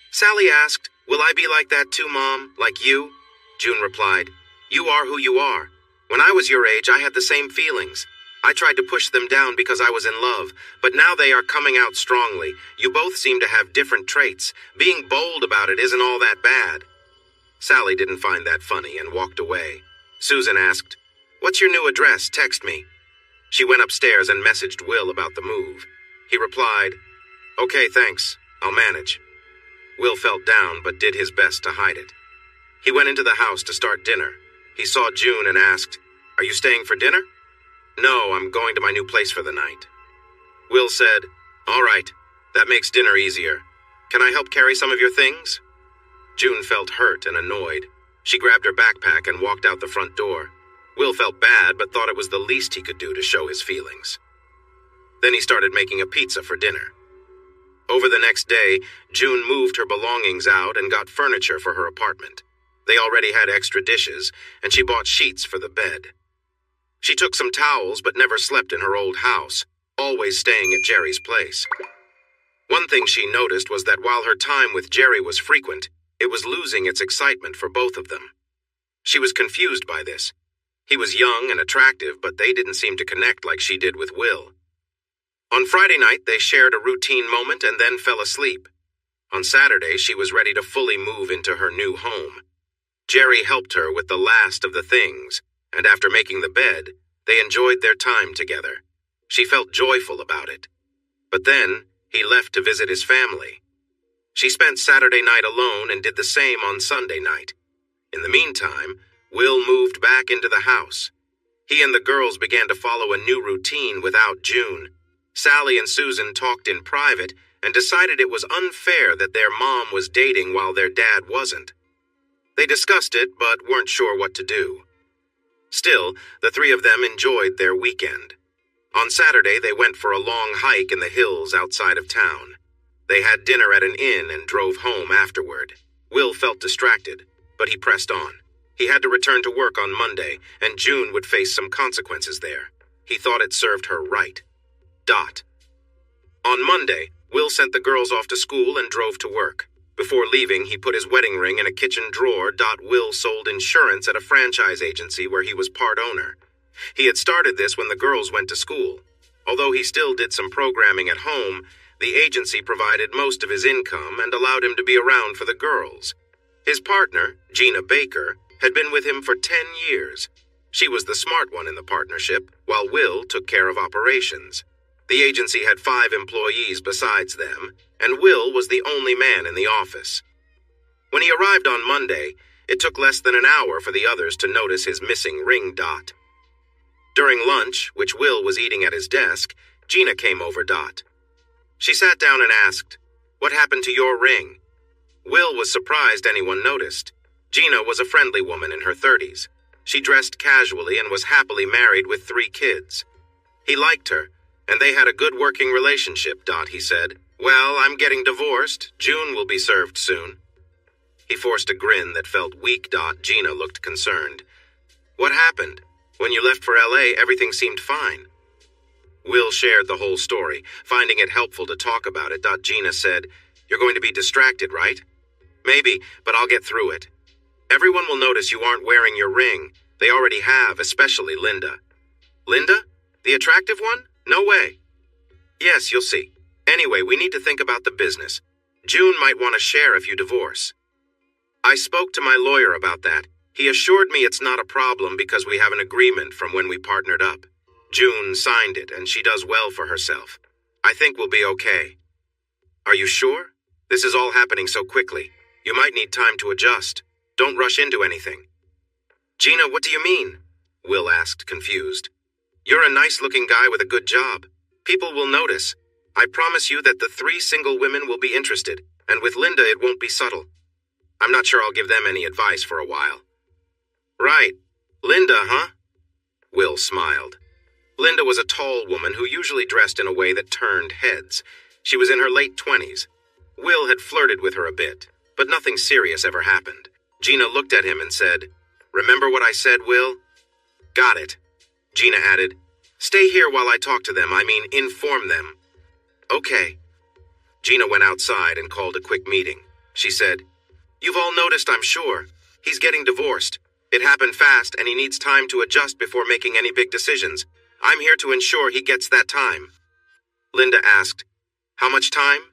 Sally asked, "Will I be like that too, Mom? Like you?" June replied, "You are who you are. When I was your age, I had the same feelings. I tried to push them down because I was in love, but now they are coming out strongly. You both seem to have different traits. Being bold about it isn't all that bad." Sally didn't find that funny and walked away. Susan asked, "What's your new address? Text me." She went upstairs and messaged Will about the move. He replied, "Okay, thanks. I'll manage." Will felt down but did his best to hide it. He went into the house to start dinner. He saw June and asked, "Are you staying for dinner?" "No, I'm going to my new place for the night." Will said, "All right, that makes dinner easier. Can I help carry some of your things?" June felt hurt and annoyed. She grabbed her backpack and walked out the front door. Will felt bad, but thought it was the least he could do to show his feelings. Then he started making a pizza for dinner. Over the next day, June moved her belongings out and got furniture for her apartment. They already had extra dishes, and she bought sheets for the bed. She took some towels but never slept in her old house, always staying at Jerry's place. One thing she noticed was that while her time with Jerry was frequent, it was losing its excitement for both of them. She was confused by this. He was young and attractive, but they didn't seem to connect like she did with Will. On Friday night, they shared a routine moment and then fell asleep. On Saturday, she was ready to fully move into her new home. Jerry helped her with the last of the things, and after making the bed, they enjoyed their time together. She felt joyful about it. But then, he left to visit his family. She spent Saturday night alone and did the same on Sunday night. In the meantime, Will moved back into the house. He and the girls began to follow a new routine without June. Sally and Susan talked in private and decided it was unfair that their mom was dating while their dad wasn't. They discussed it, but weren't sure what to do. Still, the three of them enjoyed their weekend. On Saturday, they went for a long hike in the hills outside of town. They had dinner at an inn and drove home afterward. Will felt distracted, but he pressed on. He had to return to work on Monday, and June would face some consequences there. He thought it served her right. On Monday, Will sent the girls off to school and drove to work. Before leaving, he put his wedding ring in a kitchen drawer. Will sold insurance at a franchise agency where he was part owner. He had started this when the girls went to school. Although he still did some programming at home, the agency provided most of his income and allowed him to be around for the girls. His partner, Gina Baker, had been with him for 10 years. She was the smart one in the partnership, while Will took care of operations. The agency had 5 employees besides them, and Will was the only man in the office. When he arrived on Monday, it took less than an hour for the others to notice his missing ring. During lunch, which Will was eating at his desk, Gina came over. She sat down and asked, "What happened to your ring?" Will was surprised anyone noticed. Gina was a friendly woman in her 30s. She dressed casually and was happily married with 3 kids. He liked her, and they had a good working relationship. He said, "Well, I'm getting divorced. June will be served soon." He forced a grin that felt weak. Gina looked concerned. "What happened? When you left for LA, everything seemed fine." Will shared the whole story, finding it helpful to talk about it. Gina said, "You're going to be distracted, right?" "Maybe, but I'll get through it. Everyone will notice you aren't wearing your ring. They already have, especially Linda." "Linda? The attractive one? No way." "Yes, you'll see. Anyway, we need to think about the business. June might want to share if you divorce." "I spoke to my lawyer about that. He assured me it's not a problem because we have an agreement from when we partnered up. June signed it, and she does well for herself. I think we'll be okay." "Are you sure? This is all happening so quickly. You might need time to adjust. Don't rush into anything." "Gina, what do you mean?" Will asked, confused. "You're a nice-looking guy with a good job. People will notice. I promise you that the 3 single women will be interested, and with Linda it won't be subtle. I'm not sure I'll give them any advice for a while." "Right. Linda, huh?" Will smiled. Linda was a tall woman who usually dressed in a way that turned heads. She was in her late 20s. Will had flirted with her a bit, but nothing serious ever happened. Gina looked at him and said, "Remember what I said, Will?" "Got it." Gina added, "Stay here while I talk to them. Inform them." "Okay." Gina went outside and called a quick meeting. She said, "You've all noticed, I'm sure. He's getting divorced. It happened fast, and he needs time to adjust before making any big decisions. I'm here to ensure he gets that time." Linda asked, "How much time?"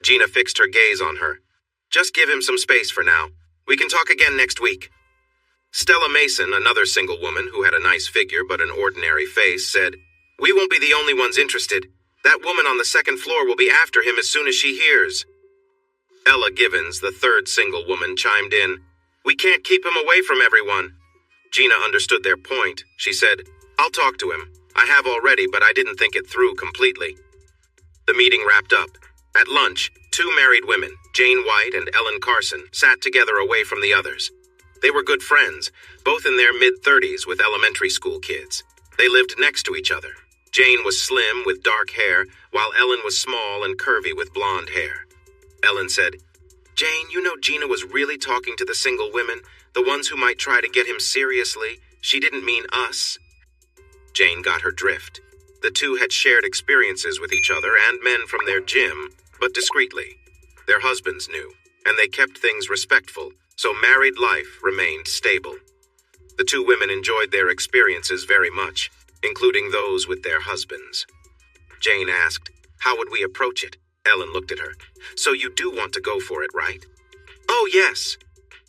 Gina fixed her gaze on her. "Just give him some space for now. We can talk again next week." Stella Mason, another single woman who had a nice figure but an ordinary face, said, "We won't be the only ones interested. That woman on the second floor will be after him as soon as she hears." Ella Givens, the 3rd single woman, chimed in, "We can't keep him away from everyone." Gina understood their point. She said, "I'll talk to him. I have already, but I didn't think it through completely." The meeting wrapped up. At lunch, 2 married women, Jane White and Ellen Carson, sat together away from the others. They were good friends, both in their mid-30s with elementary school kids. They lived next to each other. Jane was slim with dark hair, while Ellen was small and curvy with blonde hair. Ellen said, "Jane, you know Gina was really talking to the single women, the ones who might try to get him seriously. She didn't mean us." Jane got her drift. The two had shared experiences with each other and men from their gym, but discreetly. Their husbands knew, and they kept things respectful, so married life remained stable. The 2 women enjoyed their experiences very much, including those with their husbands. Jane asked, "How would we approach it?" Ellen looked at her. "So you do want to go for it, right?" "Oh, yes."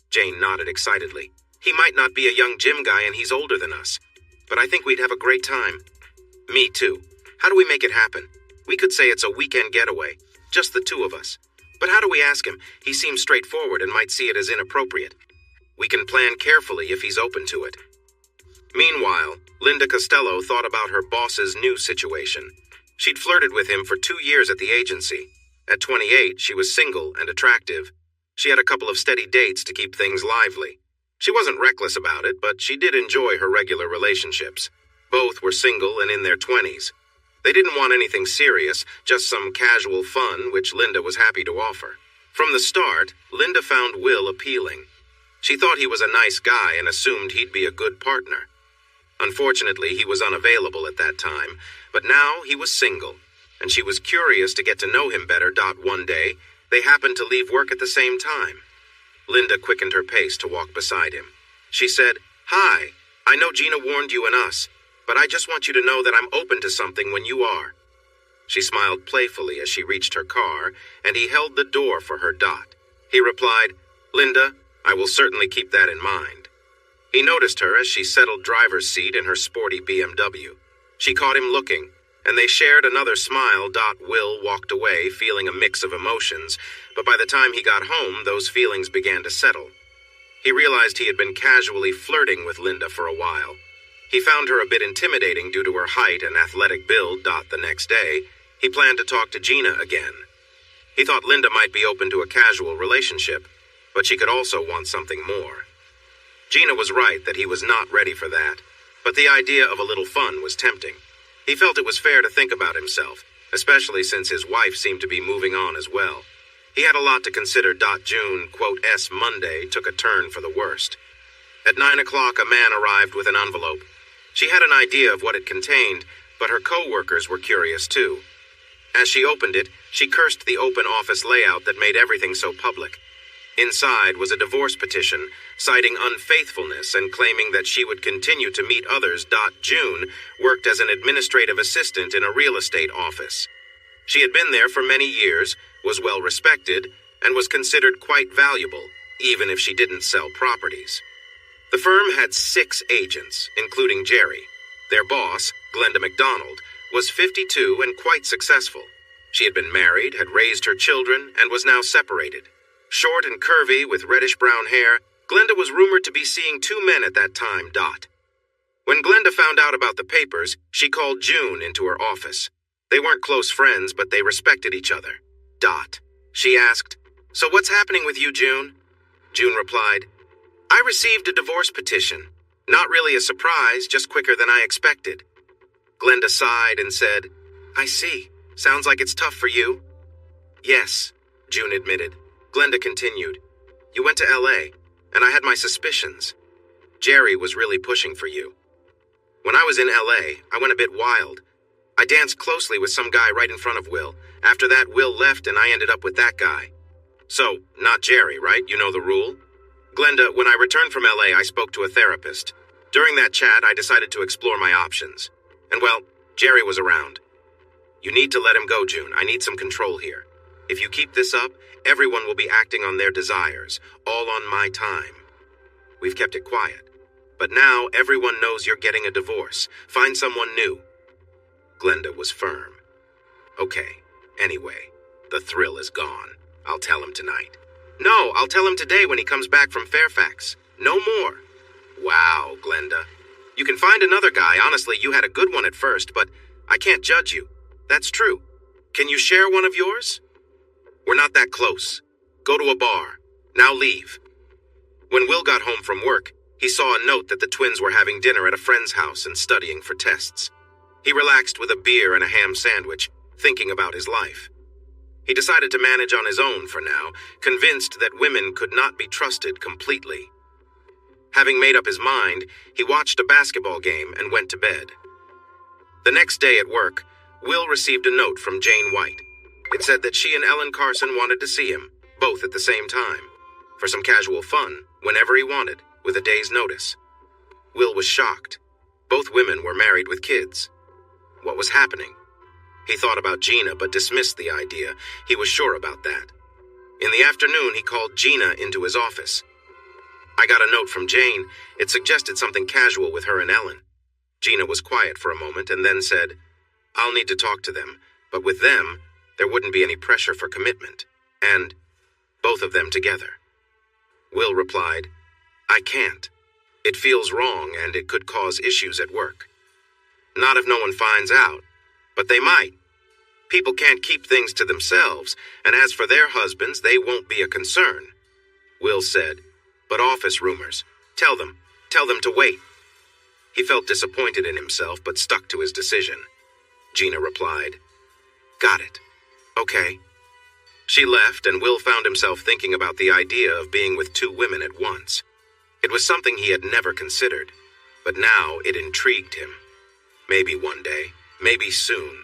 Jane nodded excitedly. "He might not be a young gym guy and he's older than us, but I think we'd have a great time." "Me too. How do we make it happen? We could say it's a weekend getaway, just the 2 of us. But how do we ask him? He seems straightforward and might see it as inappropriate. We can plan carefully if he's open to it." Meanwhile, Linda Costello thought about her boss's new situation. She'd flirted with him for 2 years at the agency. At 28, she was single and attractive. She had a couple of steady dates to keep things lively. She wasn't reckless about it, but she did enjoy her regular relationships. Both were single and in their 20s. They didn't want anything serious, just some casual fun, which Linda was happy to offer. From the start, Linda found Will appealing. She thought he was a nice guy and assumed he'd be a good partner. Unfortunately, he was unavailable at that time, but now he was single, and she was curious to get to know him better. One day, they happened to leave work at the same time. Linda quickened her pace to walk beside him. She said, "Hi, I know Gina warned you and us, but I just want you to know that I'm open to something when you are." She smiled playfully as she reached her car, and he held the door for her. He replied, "Linda, I will certainly keep that in mind." He noticed her as she settled driver's seat in her sporty BMW. She caught him looking, and they shared another smile. Will walked away feeling a mix of emotions, but by the time he got home, those feelings began to settle. He realized he had been casually flirting with Linda for a while. He found her a bit intimidating due to her height and athletic build. The next day, he planned to talk to Gina again. He thought Linda might be open to a casual relationship, but she could also want something more. Gina was right that he was not ready for that, but the idea of a little fun was tempting. He felt it was fair to think about himself, especially since his wife seemed to be moving on as well. He had a lot to consider. June, Monday, took a turn for the worst. At 9 o'clock, a man arrived with an envelope. She had an idea of what it contained, but her co-workers were curious too. As she opened it, she cursed the open office layout that made everything so public. Inside was a divorce petition, citing unfaithfulness and claiming that she would continue to meet others. June worked as an administrative assistant in a real estate office. She had been there for many years, was well respected, and was considered quite valuable, even if she didn't sell properties. The firm had 6 agents, including Jerry. Their boss, Glenda McDonald, was 52 and quite successful. She had been married, had raised her children, and was now separated. Short and curvy with reddish-brown hair, Glenda was rumored to be seeing 2 men at that time. When Glenda found out about the papers, she called June into her office. They weren't close friends, but they respected each other. She asked, "So what's happening with you, June?" June replied, "I received a divorce petition. Not really a surprise, just quicker than I expected." Glenda sighed and said, "I see. Sounds like it's tough for you." "Yes," June admitted. Glenda continued, "You went to LA, and I had my suspicions. Jerry was really pushing for you. When I was in LA, I went a bit wild. I danced closely with some guy right in front of Will. After that, Will left and I ended up with that guy. So, not Jerry, right? You know the rule?" "Glenda, when I returned from LA, I spoke to a therapist. During that chat, I decided to explore my options. And well, Jerry was around. You need to let him go, June. I need some control here. If you keep this up, everyone will be acting on their desires, all on my time. We've kept it quiet. But now everyone knows you're getting a divorce. Find someone new." Glenda was firm. "Okay. Anyway, the thrill is gone. I'll tell him tonight." "No, I'll tell him today when he comes back from Fairfax. No more." "Wow, Glenda. You can find another guy. Honestly, you had a good one at first, but I can't judge you. That's true. Can you share one of yours?" "We're not that close. Go to a bar. Now leave." When Will got home from work, he saw a note that the twins were having dinner at a friend's house and studying for tests. He relaxed with a beer and a ham sandwich, thinking about his life. He decided to manage on his own for now, convinced that women could not be trusted completely. Having made up his mind, he watched a basketball game and went to bed. The next day at work, Will received a note from Jane White. It said that she and Ellen Carson wanted to see him, both at the same time, for some casual fun, whenever he wanted, with a day's notice. Will was shocked. Both women were married with kids. What was happening? He thought about Gina, but dismissed the idea. He was sure about that. In the afternoon, he called Gina into his office. "I got a note from Jane. It suggested something casual with her and Ellen." Gina was quiet for a moment and then said, "I'll need to talk to them, but with them, there wouldn't be any pressure for commitment. And both of them together." Will replied, "I can't. It feels wrong and it could cause issues at work. Not if no one finds out, but they might. People can't keep things to themselves, and as for their husbands, they won't be a concern. Will said, but office rumors. Tell them to wait. He felt disappointed in himself, but stuck to his decision. Gina replied, Got it. Okay. She left, and Will found himself thinking about the idea of being with two women at once. It was something he had never considered, but now it intrigued him. Maybe one day, maybe soon.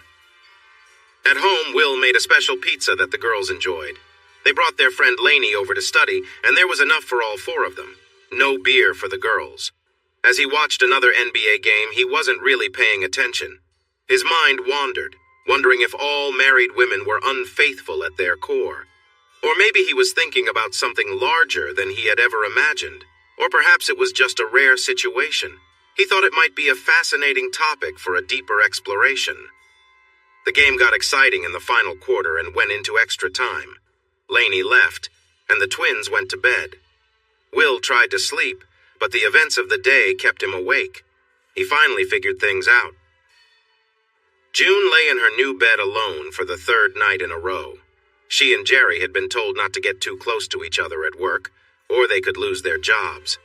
At home, Will made a special pizza that the girls enjoyed. They brought their friend Lainey over to study, and there was enough for all four of them. No beer for the girls. As he watched another NBA game, he wasn't really paying attention. His mind wandered, wondering if all married women were unfaithful at their core. Or maybe he was thinking about something larger than he had ever imagined. Or perhaps it was just a rare situation. He thought it might be a fascinating topic for a deeper exploration. The game got exciting in the final quarter and went into extra time. Lainey left, and the twins went to bed. Will tried to sleep, but the events of the day kept him awake. He finally figured things out. June lay in her new bed alone for the third night in a row. She and Jerry had been told not to get too close to each other at work, or they could lose their jobs.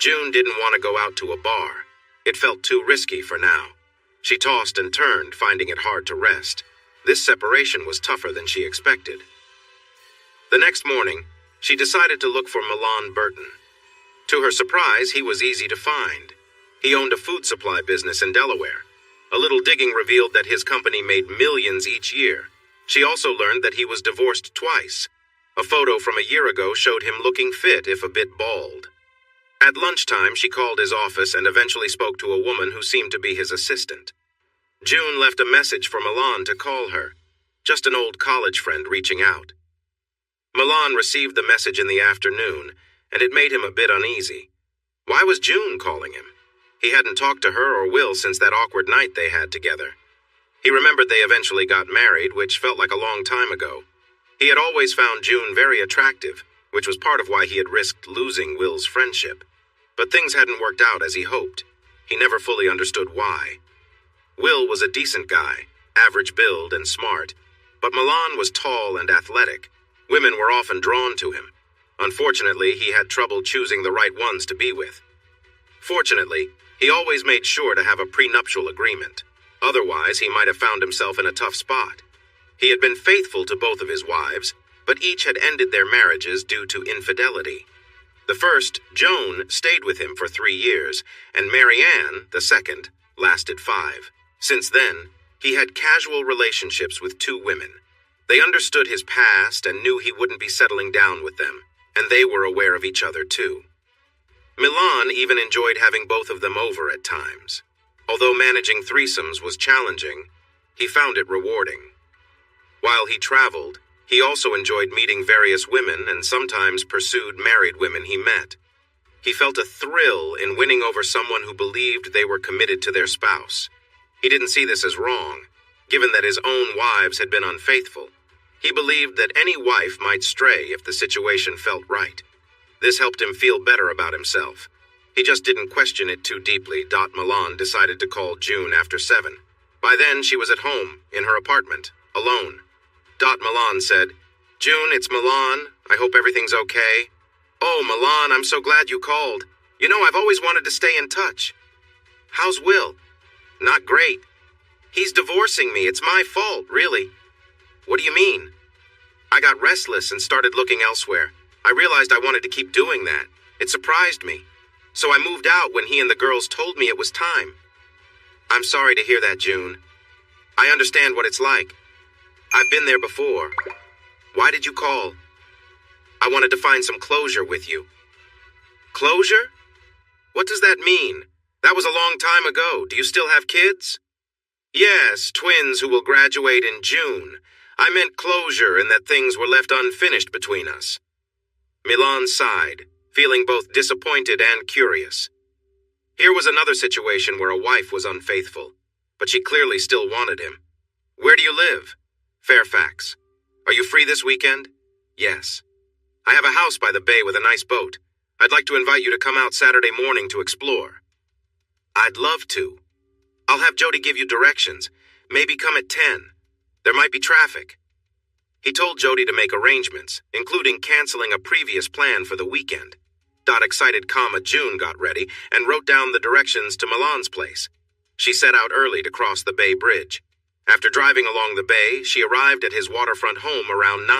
June didn't want to go out to a bar. It felt too risky for now. She tossed and turned, finding it hard to rest. This separation was tougher than she expected. The next morning, she decided to look for Milan Burton. To her surprise, he was easy to find. He owned a food supply business in Delaware. A little digging revealed that his company made millions each year. She also learned that he was divorced twice. A photo from a year ago showed him looking fit, if a bit bald. At lunchtime, she called his office and eventually spoke to a woman who seemed to be his assistant. June left a message for Milan to call her, just an old college friend reaching out. Milan received the message in the afternoon, and it made him a bit uneasy. Why was June calling him? He hadn't talked to her or Will since that awkward night they had together. He remembered they eventually got married, which felt like a long time ago. He had always found June very attractive, which was part of why he had risked losing Will's friendship. But things hadn't worked out as he hoped. He never fully understood why. Will was a decent guy, average build and smart, but Milan was tall and athletic. Women were often drawn to him. Unfortunately, he had trouble choosing the right ones to be with. Fortunately, he always made sure to have a prenuptial agreement. Otherwise, he might have found himself in a tough spot. He had been faithful to both of his wives, but each had ended their marriages due to infidelity. The first, Joan, stayed with him for 3 years, and Marianne, the second, lasted 5. Since then, he had casual relationships with 2 women. They understood his past and knew he wouldn't be settling down with them, and they were aware of each other too. Milan even enjoyed having both of them over at times. Although managing threesomes was challenging, he found it rewarding. While he traveled, he also enjoyed meeting various women and sometimes pursued married women he met. He felt a thrill in winning over someone who believed they were committed to their spouse. He didn't see this as wrong, given that his own wives had been unfaithful. He believed that any wife might stray if the situation felt right. This helped him feel better about himself. He just didn't question it too deeply. Milan decided to call June after 7. By then, she was at home, in her apartment, alone. Milan said, June, it's Milan. I hope everything's okay. Oh, Milan, I'm so glad you called. You know, I've always wanted to stay in touch. How's Will? Not great. He's divorcing me. It's my fault, really. What do you mean? I got restless and started looking elsewhere. I realized I wanted to keep doing that. It surprised me. So I moved out when he and the girls told me it was time. I'm sorry to hear that, June. I understand what it's like. I've been there before. Why did you call? I wanted to find some closure with you. Closure? What does that mean? That was a long time ago. Do you still have kids? Yes, twins who will graduate in June. I meant closure in that things were left unfinished between us. Milan sighed, feeling both disappointed and curious. Here was another situation where a wife was unfaithful, but she clearly still wanted him. Where do you live? Fairfax. Are you free this weekend? Yes. I have a house by the bay with a nice boat. I'd like to invite you to come out Saturday morning to explore. I'd love to. I'll have Jody give you directions. Maybe come at 10. There might be traffic. He told Jody to make arrangements, including canceling a previous plan for the weekend. Excited, June got ready and wrote down the directions to Milan's place. She set out early to cross the Bay Bridge. After driving along the bay, she arrived at his waterfront home around 9.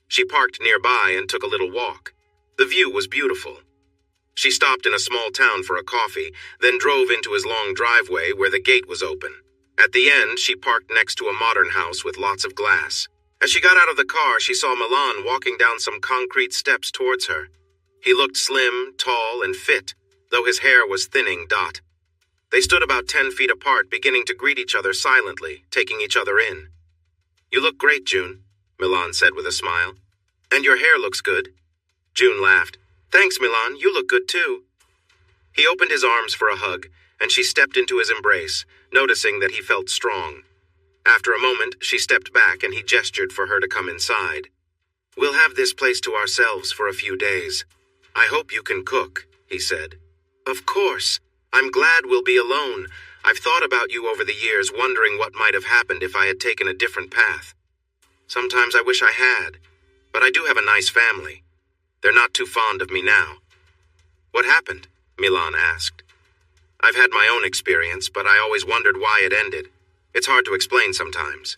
She parked nearby and took a little walk. The view was beautiful. She stopped in a small town for a coffee, then drove into his long driveway where the gate was open. At the end, she parked next to a modern house with lots of glass. As she got out of the car, she saw Milan walking down some concrete steps towards her. He looked slim, tall, and fit, though his hair was thinning. They stood about 10 feet apart, beginning to greet each other silently, taking each other in. "You look great, June," Milan said with a smile. "And your hair looks good." June laughed. "Thanks, Milan, you look good too." He opened his arms for a hug, and she stepped into his embrace, noticing that he felt strong. After a moment, she stepped back and he gestured for her to come inside. "We'll have this place to ourselves for a few days. I hope you can cook," he said. "Of course. I'm glad we'll be alone. I've thought about you over the years, wondering what might have happened if I had taken a different path. Sometimes I wish I had, but I do have a nice family. They're not too fond of me now." "What happened?" Milan asked. "I've had my own experience, but I always wondered why it ended. It's hard to explain sometimes.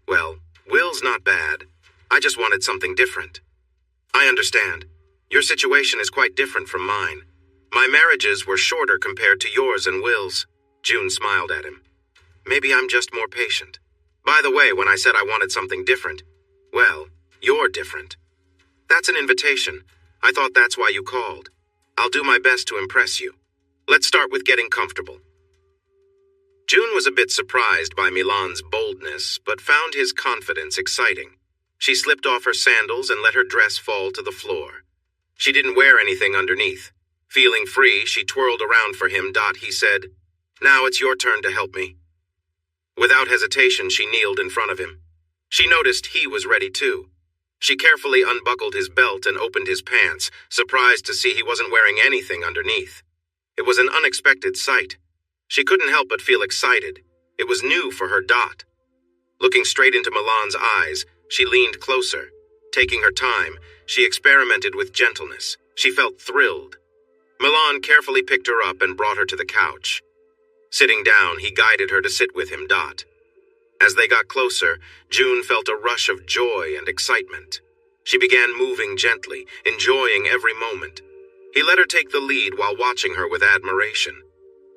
Well, Will's not bad. I just wanted something different." "I understand. Your situation is quite different from mine. My marriages were shorter compared to yours and Will's." June smiled at him. "Maybe I'm just more patient. By the way, when I said I wanted something different, well, you're different. That's an invitation. I thought that's why you called. I'll do my best to impress you. Let's start with getting comfortable." June was a bit surprised by Milan's boldness, but found his confidence exciting. She slipped off her sandals and let her dress fall to the floor. She didn't wear anything underneath. Feeling free, she twirled around for him. He said, "Now it's your turn to help me." Without hesitation, she kneeled in front of him. She noticed he was ready too. She carefully unbuckled his belt and opened his pants, surprised to see he wasn't wearing anything underneath. It was an unexpected sight. She couldn't help but feel excited. It was new for her. Looking straight into Milan's eyes, she leaned closer. Taking her time, she experimented with gentleness. She felt thrilled. Milan carefully picked her up and brought her to the couch. Sitting down, he guided her to sit with him. As they got closer, June felt a rush of joy and excitement. She began moving gently, enjoying every moment. He let her take the lead while watching her with admiration.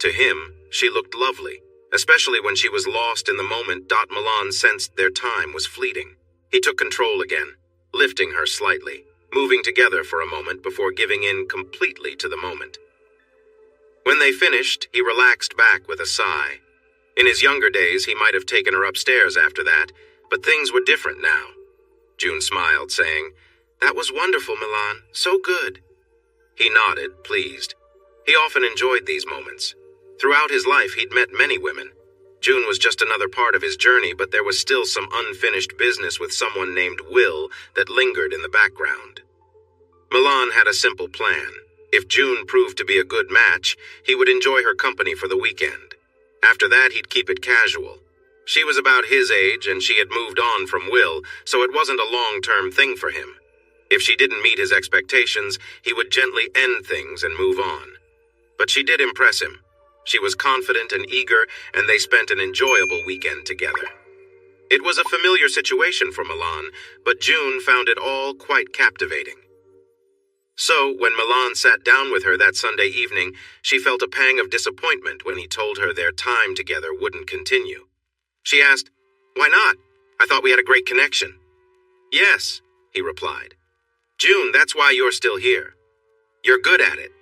To him, she looked lovely, especially when she was lost in the moment. Milan sensed their time was fleeting. He took control again, lifting her slightly, moving together for a moment before giving in completely to the moment. When they finished, he relaxed back with a sigh. In his younger days, he might have taken her upstairs after that, but things were different now. June smiled, saying, "That was wonderful, Milan. So good." He nodded, pleased. He often enjoyed these moments. Throughout his life, he'd met many women. June was just another part of his journey, but there was still some unfinished business with someone named Will that lingered in the background. Milan had a simple plan. If June proved to be a good match, he would enjoy her company for the weekend. After that, he'd keep it casual. She was about his age, and she had moved on from Will, so it wasn't a long-term thing for him. If she didn't meet his expectations, he would gently end things and move on. But she did impress him. She was confident and eager, and they spent an enjoyable weekend together. It was a familiar situation for Milan, but June found it all quite captivating. So, when Milan sat down with her that Sunday evening, she felt a pang of disappointment when he told her their time together wouldn't continue. She asked, "Why not? I thought we had a great connection." "Yes," he replied. "June, that's why you're still here. You're good at it.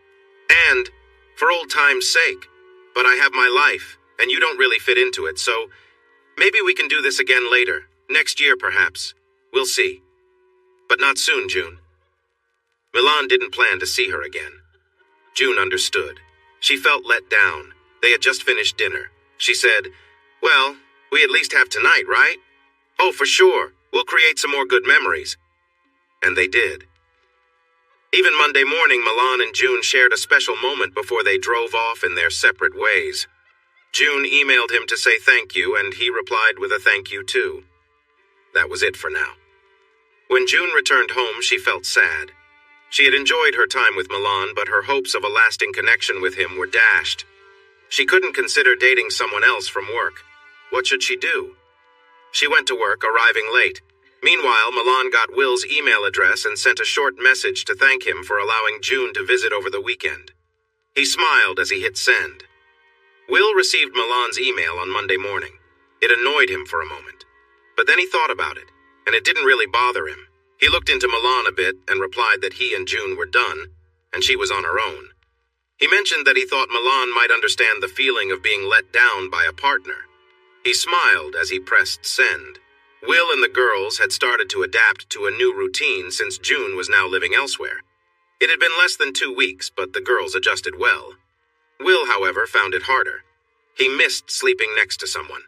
And, for old time's sake, but I have my life, and you don't really fit into it, so maybe we can do this again later, next year perhaps. We'll see. But not soon, June." Milan didn't plan to see her again. June understood. She felt let down. They had just finished dinner. She said, "Well, we at least have tonight, right?" "Oh, for sure. We'll create some more good memories." And they did. Even Monday morning, Milan and June shared a special moment before they drove off in their separate ways. June emailed him to say thank you, and he replied with a thank you too. That was it for now. When June returned home, she felt sad. She had enjoyed her time with Milan, but her hopes of a lasting connection with him were dashed. She couldn't consider dating someone else from work. What should she do? She went to work, arriving late. Meanwhile, Milan got Will's email address and sent a short message to thank him for allowing June to visit over the weekend. He smiled as he hit send. Will received Milan's email on Monday morning. It annoyed him for a moment. But then he thought about it, and it didn't really bother him. He looked into Milan a bit and replied that he and June were done, and she was on her own. He mentioned that he thought Milan might understand the feeling of being let down by a partner. He smiled as he pressed send. Will and the girls had started to adapt to a new routine since June was now living elsewhere. It had been less than 2 weeks, but the girls adjusted well. Will, however, found it harder. He missed sleeping next to someone.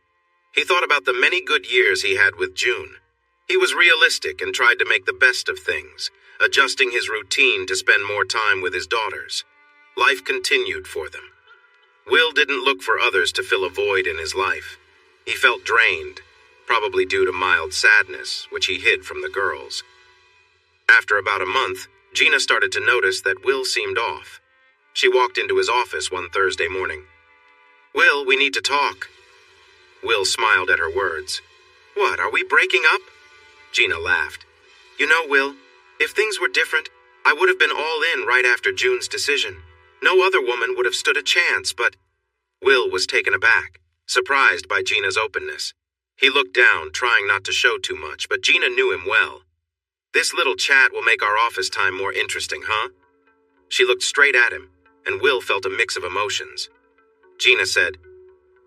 He thought about the many good years he had with June. He was realistic and tried to make the best of things, adjusting his routine to spend more time with his daughters. Life continued for them. Will didn't look for others to fill a void in his life. He felt drained, probably due to mild sadness, which he hid from the girls. After about a month, Gina started to notice that Will seemed off. She walked into his office one Thursday morning. "Will, we need to talk." Will smiled at her words. "What, are we breaking up?" Gina laughed. "You know, Will, if things were different, I would have been all in right after June's decision. No other woman would have stood a chance, but—" Will was taken aback, surprised by Gina's openness. He looked down, trying not to show too much, but Gina knew him well. "This little chat will make our office time more interesting, huh?" She looked straight at him, and Will felt a mix of emotions. Gina said,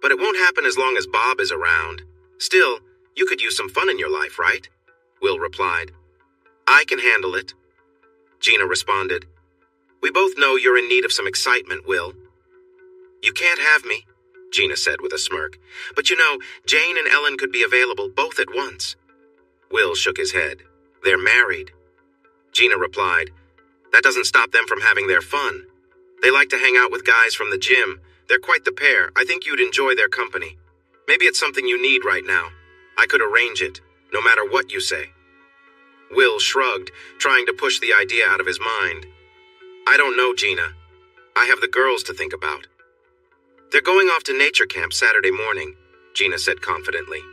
"But it won't happen as long as Bob is around. Still, you could use some fun in your life, right?" Will replied, "I can handle it." Gina responded, "We both know you're in need of some excitement, Will." "You can't have me," Gina said with a smirk. "But you know, Jane and Ellen could be available both at once." Will shook his head. "They're married." Gina replied, "That doesn't stop them from having their fun. They like to hang out with guys from the gym. They're quite the pair. I think you'd enjoy their company. Maybe it's something you need right now. I could arrange it, no matter what you say." Will shrugged, trying to push the idea out of his mind. "I don't know, Gina. I have the girls to think about." "They're going off to nature camp Saturday morning," Gina said confidently.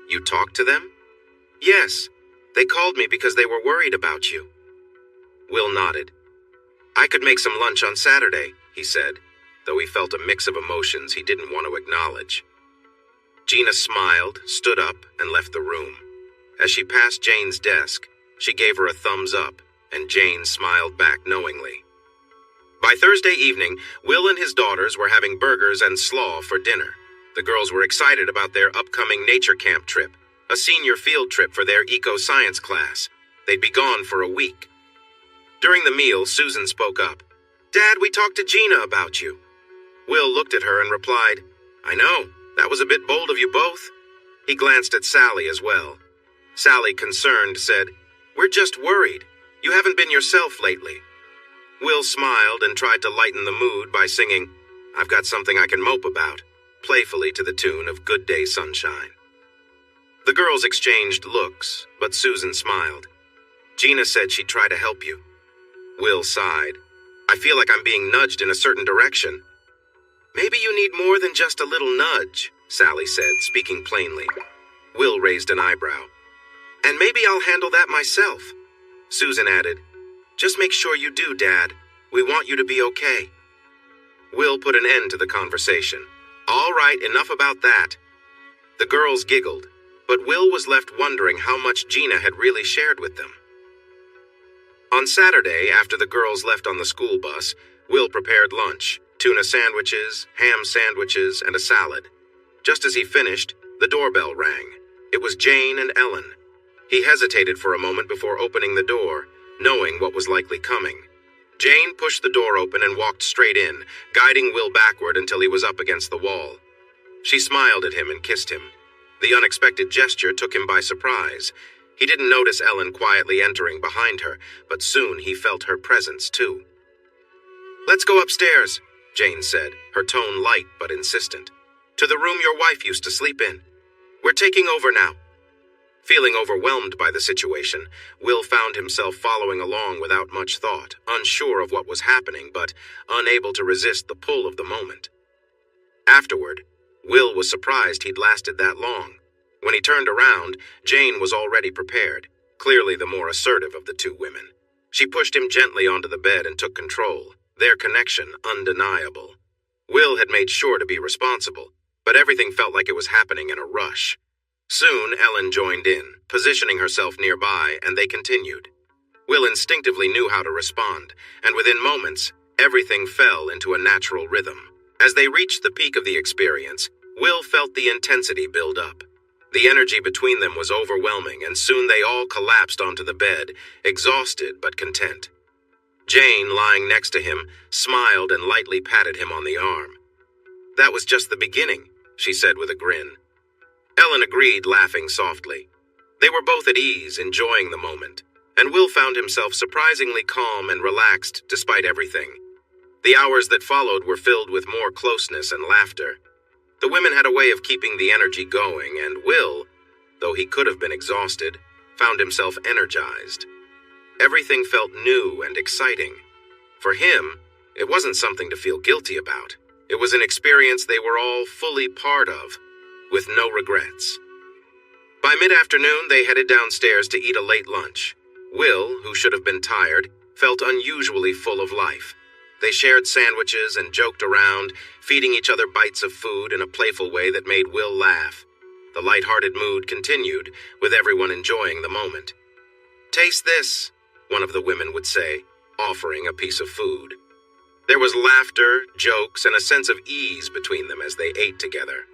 "You talked to them?" "Yes. They called me because they were worried about you." Will nodded. "I could make some lunch on Saturday," he said, though he felt a mix of emotions he didn't want to acknowledge. Gina smiled, stood up, and left the room. As she passed Jane's desk, she gave her a thumbs up, and Jane smiled back knowingly. By Thursday evening, Will and his daughters were having burgers and slaw for dinner. The girls were excited about their upcoming nature camp trip, a senior field trip for their eco-science class. They'd be gone for a week. During the meal, Susan spoke up. "Dad, we talked to Gina about you." Will looked at her and replied, "I know, that was a bit bold of you both." He glanced at Sally as well. Sally, concerned, said, "We're just worried. You haven't been yourself lately." Will smiled and tried to lighten the mood by singing, "I've got something I can mope about," playfully to the tune of Good Day Sunshine. The girls exchanged looks, but Susan smiled. "Gina said she'd try to help you." Will sighed. "I feel like I'm being nudged in a certain direction." "Maybe you need more than just a little nudge," Sally said, speaking plainly. Will raised an eyebrow. "And maybe I'll handle that myself." Susan added, "Just make sure you do, Dad. We want you to be okay." Will put an end to the conversation. "All right, enough about that." The girls giggled, but Will was left wondering how much Gina had really shared with them. On Saturday, after the girls left on the school bus, Will prepared lunch, tuna sandwiches, ham sandwiches, and a salad. Just as he finished, the doorbell rang. It was Jane and Ellen. He hesitated for a moment before opening the door, knowing what was likely coming. Jane pushed the door open and walked straight in, guiding Will backward until he was up against the wall. She smiled at him and kissed him. The unexpected gesture took him by surprise. He didn't notice Ellen quietly entering behind her, but soon he felt her presence too. "Let's go upstairs," Jane said, her tone light but insistent. "To the room your wife used to sleep in. We're taking over now." Feeling overwhelmed by the situation, Will found himself following along without much thought, unsure of what was happening, but unable to resist the pull of the moment. Afterward, Will was surprised he'd lasted that long. When he turned around, Jane was already prepared, clearly the more assertive of the two women. She pushed him gently onto the bed and took control, their connection undeniable. Will had made sure to be responsible, but everything felt like it was happening in a rush. Soon, Ellen joined in, positioning herself nearby, and they continued. Will instinctively knew how to respond, and within moments, everything fell into a natural rhythm. As they reached the peak of the experience, Will felt the intensity build up. The energy between them was overwhelming, and soon they all collapsed onto the bed, exhausted but content. Jane, lying next to him, smiled and lightly patted him on the arm. "That was just the beginning," she said with a grin. Ellen agreed, laughing softly. They were both at ease, enjoying the moment, and Will found himself surprisingly calm and relaxed despite everything. The hours that followed were filled with more closeness and laughter. The women had a way of keeping the energy going, and Will, though he could have been exhausted, found himself energized. Everything felt new and exciting. For him, it wasn't something to feel guilty about. It was an experience they were all fully part of, with no regrets. By mid-afternoon, they headed downstairs to eat a late lunch. Will, who should have been tired, felt unusually full of life. They shared sandwiches and joked around, feeding each other bites of food in a playful way that made Will laugh. The light-hearted mood continued, with everyone enjoying the moment. "Taste this," one of the women would say, offering a piece of food. There was laughter, jokes, and a sense of ease between them as they ate together.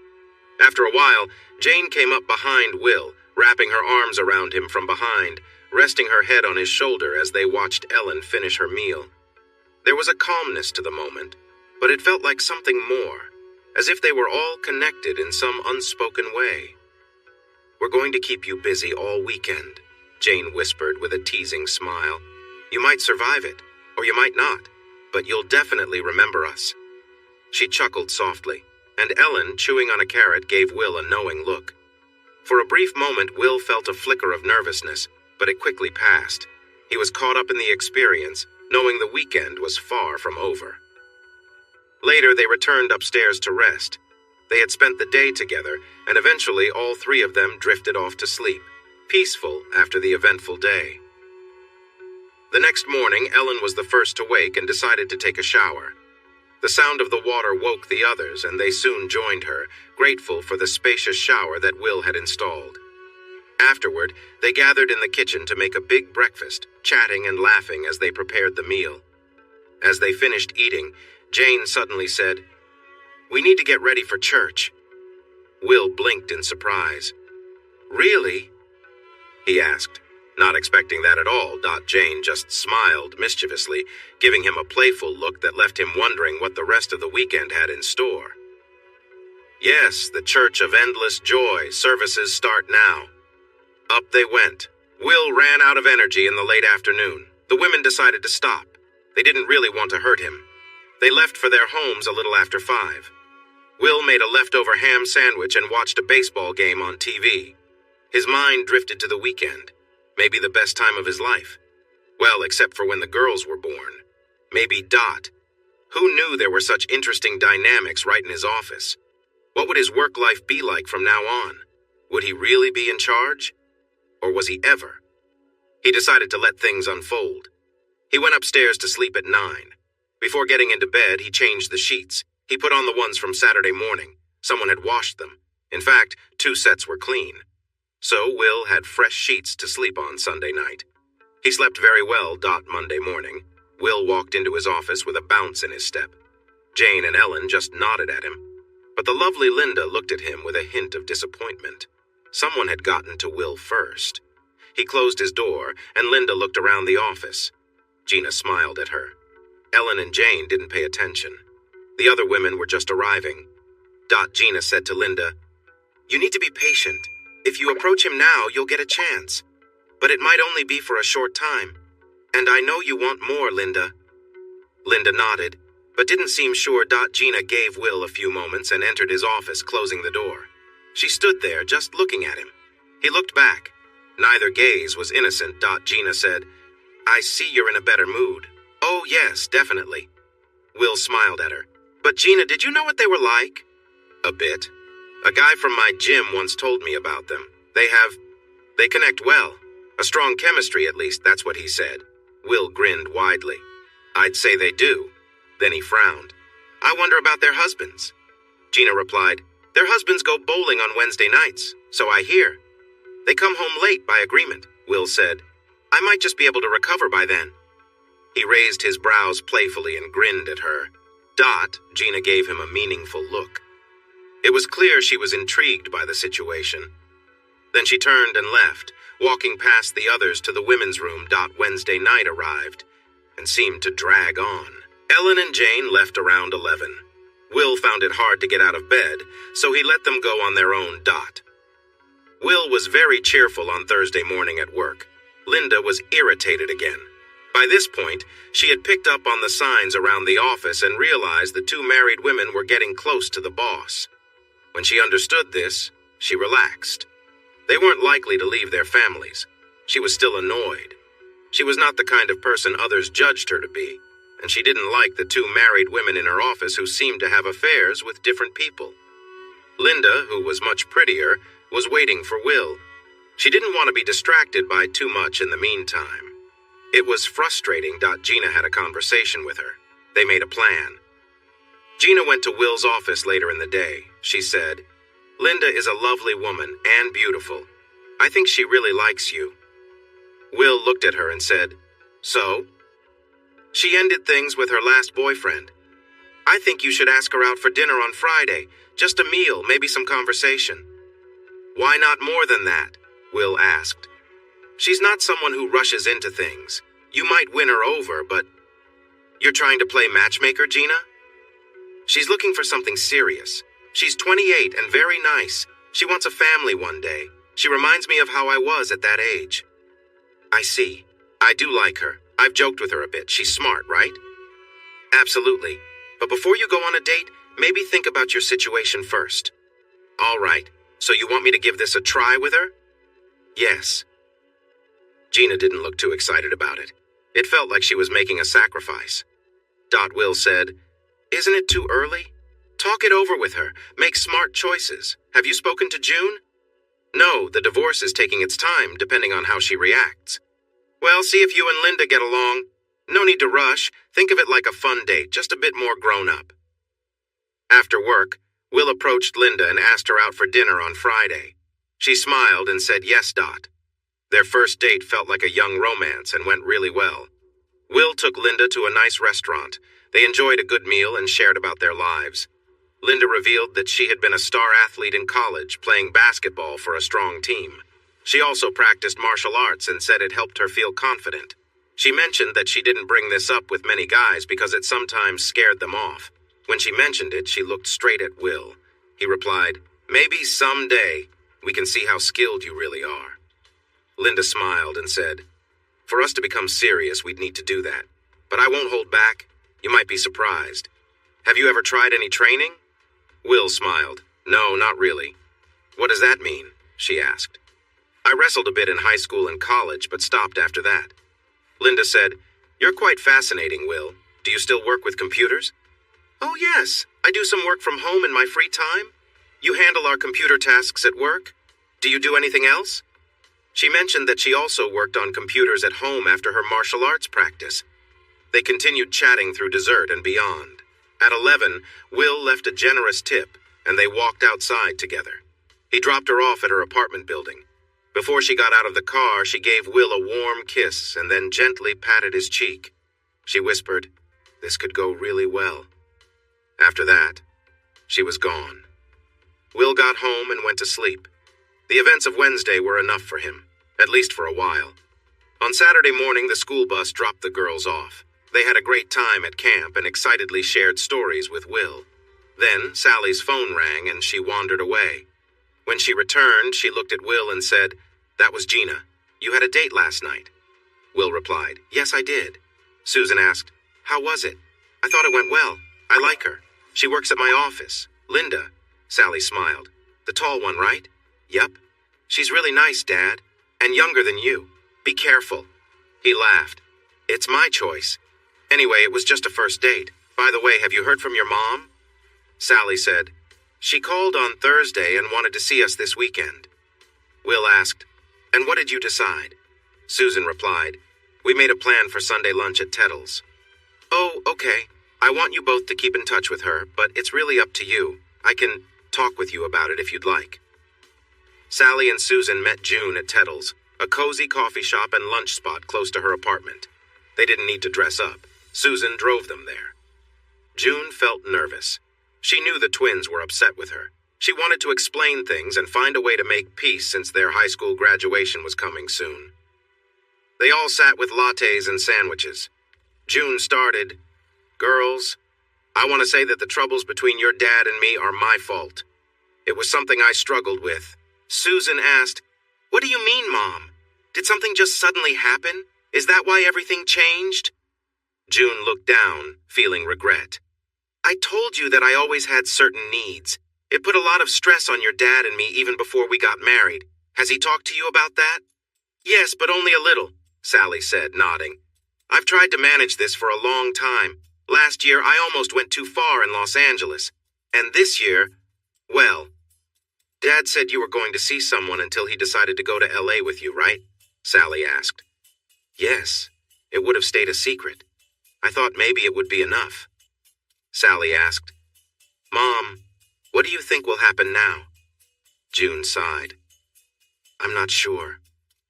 After a while, Jane came up behind Will, wrapping her arms around him from behind, resting her head on his shoulder as they watched Ellen finish her meal. There was a calmness to the moment, but it felt like something more, as if they were all connected in some unspoken way. "We're going to keep you busy all weekend," Jane whispered with a teasing smile. "You might survive it, or you might not, but you'll definitely remember us." She chuckled softly, and Ellen, chewing on a carrot, gave Will a knowing look. For a brief moment, Will felt a flicker of nervousness, but it quickly passed. He was caught up in the experience, knowing the weekend was far from over. Later, they returned upstairs to rest. They had spent the day together, and eventually all three of them drifted off to sleep, peaceful after the eventful day. The next morning, Ellen was the first to wake and decided to take a shower. The sound of the water woke the others, and they soon joined her, grateful for the spacious shower that Will had installed. Afterward, they gathered in the kitchen to make a big breakfast, chatting and laughing as they prepared the meal. As they finished eating, Jane suddenly said, "We need to get ready for church." Will blinked in surprise. "Really?" he asked. Not expecting that at all, Jane just smiled mischievously, giving him a playful look that left him wondering what the rest of the weekend had in store. "Yes, the Church of Endless Joy. Services start now." Up they went. Will ran out of energy in the late afternoon. The women decided to stop. They didn't really want to hurt him. They left for their homes a little after 5. Will made a leftover ham sandwich and watched a baseball game on TV. His mind drifted to the weekend. Maybe the best time of his life. Well, except for when the girls were born. Maybe Dot. Who knew there were such interesting dynamics right in his office? What would his work life be like from now on? Would he really be in charge? Or was he ever? He decided to let things unfold. He went upstairs to sleep at 9. Before getting into bed, he changed the sheets. He put on the ones from Saturday morning. Someone had washed them. In fact, 2 sets were clean. So Will had fresh sheets to sleep on Sunday night. He slept very well Monday morning. Will walked into his office with a bounce in his step. Jane and Ellen just nodded at him. But the lovely Linda looked at him with a hint of disappointment. Someone had gotten to Will first. He closed his door, and Linda looked around the office. Gina smiled at her. Ellen and Jane didn't pay attention. The other women were just arriving. Gina said to Linda, "You need to be patient. If you approach him now, you'll get a chance. But it might only be for a short time. And I know you want more, Linda." Linda nodded, but didn't seem sure. Gina gave Will a few moments and entered his office, closing the door. She stood there, just looking at him. He looked back, Neither gaze was innocent. Gina said, "I see you're in a better mood." "Oh, yes, definitely." Will smiled at her. "But Gina, did you know what they were like?" "A bit. A guy from my gym once told me about them. They connect well. A strong chemistry, at least, that's what he said." Will grinned widely. "I'd say they do." Then he frowned. "I wonder about their husbands." Gina replied, "Their husbands go bowling on Wednesday nights, so I hear." "They come home late by agreement," Will said. "I might just be able to recover by then." He raised his brows playfully and grinned at her. Gina gave him a meaningful look. It was clear she was intrigued by the situation. Then she turned and left, walking past the others to the women's room. Wednesday night arrived and seemed to drag on. Ellen and Jane left around 11. Will found it hard to get out of bed, so he let them go on their own. Will was very cheerful on Thursday morning at work. Linda was irritated again. By this point, she had picked up on the signs around the office and realized the two married women were getting close to the boss. When she understood this, she relaxed. They weren't likely to leave their families. She was still annoyed. She was not the kind of person others judged her to be, and she didn't like the two married women in her office who seemed to have affairs with different people. Linda, who was much prettier, was waiting for Will. She didn't want to be distracted by too much in the meantime. It was frustrating. Gina had a conversation with her. They made a plan. Gina went to Will's office later in the day. She said, "Linda is a lovely woman and beautiful. I think she really likes you." Will looked at her and said, "So?" "She ended things with her last boyfriend. I think you should ask her out for dinner on Friday. Just a meal, maybe some conversation." "Why not more than that?" Will asked. "She's not someone who rushes into things. You might win her over, but..." "You're trying to play matchmaker, Gina?" "She's looking for something serious. She's 28 and very nice. She wants a family one day. She reminds me of how I was at that age." "I see. I do like her. I've joked with her a bit. She's smart, right?" "Absolutely. But before you go on a date, maybe think about your situation first." "All right. So you want me to give this a try with her?" "Yes." Gina didn't look too excited about it. It felt like she was making a sacrifice. Will said, "Isn't it too early? Talk it over with her. Make smart choices. Have you spoken to June?" "No, the divorce is taking its time, depending on how she reacts." "Well, see if you and Linda get along. No need to rush. Think of it like a fun date, just a bit more grown up." After work, Will approached Linda and asked her out for dinner on Friday. She smiled and said yes. Their first date felt like a young romance and went really well. Will took Linda to a nice restaurant. They enjoyed a good meal and shared about their lives. Linda revealed that she had been a star athlete in college, playing basketball for a strong team. She also practiced martial arts and said it helped her feel confident. She mentioned that she didn't bring this up with many guys because it sometimes scared them off. When she mentioned it, she looked straight at Will. He replied, "Maybe someday we can see how skilled you really are." Linda smiled and said, "For us to become serious, we'd need to do that. But I won't hold back. You might be surprised. Have you ever tried any training?" Will smiled. "No, not really." "What does that mean?" she asked. "I wrestled a bit in high school and college, but stopped after that." Linda said, "You're quite fascinating, Will. Do you still work with computers?" "Oh, yes. I do some work from home in my free time. You handle our computer tasks at work? Do you do anything else?" She mentioned that she also worked on computers at home after her martial arts practice. They continued chatting through dessert and beyond. At 11, Will left a generous tip, and they walked outside together. He dropped her off at her apartment building. Before she got out of the car, she gave Will a warm kiss and then gently patted his cheek. She whispered, "This could go really well." After that, she was gone. Will got home and went to sleep. The events of Wednesday were enough for him, at least for a while. On Saturday morning, the school bus dropped the girls off. They had a great time at camp and excitedly shared stories with Will. Then Sally's phone rang and she wandered away. When she returned, she looked at Will and said, "That was Gina. You had a date last night." Will replied, "Yes, I did." Susan asked, "How was it?" "I thought it went well. I like her. She works at my office. Linda." Sally smiled. "The tall one, right?" "Yep." "She's really nice, Dad. and younger than you. Be careful." He laughed. "It's my choice. Anyway, it was just a first date. By the way, have you heard from your mom?" Sally said, "She called on Thursday and wanted to see us this weekend." Will asked, "And what did you decide?" Susan replied, "We made a plan for Sunday lunch at Tettle's." "Oh, okay. I want you both to keep in touch with her, but it's really up to you. I can talk with you about it if you'd like." Sally and Susan met June at Tettle's, a cozy coffee shop and lunch spot close to her apartment. They didn't need to dress up. Susan drove them there. June felt nervous. She knew the twins were upset with her. She wanted to explain things and find a way to make peace since their high school graduation was coming soon. They all sat with lattes and sandwiches. June started, "Girls, I want to say that the troubles between your dad and me are my fault. It was something I struggled with." Susan asked, "What do you mean, Mom? Did something just suddenly happen? Is that why everything changed?" June looked down, feeling regret. "I told you that I always had certain needs. It put a lot of stress on your dad and me even before we got married. Has he talked to you about that?" "Yes, but only a little," Sally said, nodding. "I've tried to manage this for a long time. Last year, I almost went too far in Los Angeles. And this year, well, Dad said you were going to see someone until he decided to go to LA with you, right?" Sally asked. "Yes, it would have stayed a secret. I thought maybe it would be enough." Sally asked, "Mom, what do you think will happen now?" June sighed. "I'm not sure.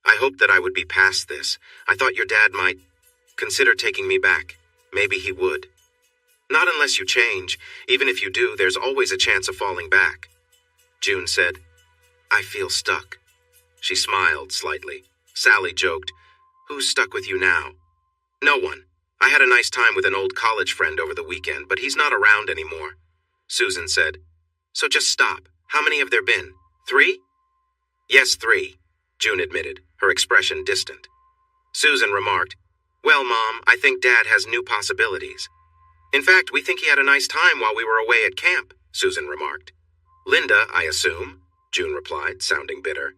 I hoped that I would be past this. I thought your dad might consider taking me back. Maybe he would. Not unless you change. Even if you do, there's always a chance of falling back." June said, "I feel stuck." She smiled slightly. Sally joked, "Who's stuck with you now?" "No one. I had a nice time with an old college friend over the weekend, but he's not around anymore." Susan said, "So just stop. How many have there been? 3? "Yes, 3, June admitted, her expression distant. Susan remarked, "Well, Mom, I think Dad has new possibilities." "In fact, we think he had a nice time while we were away at camp," Susan remarked. "Linda, I assume," June replied, sounding bitter.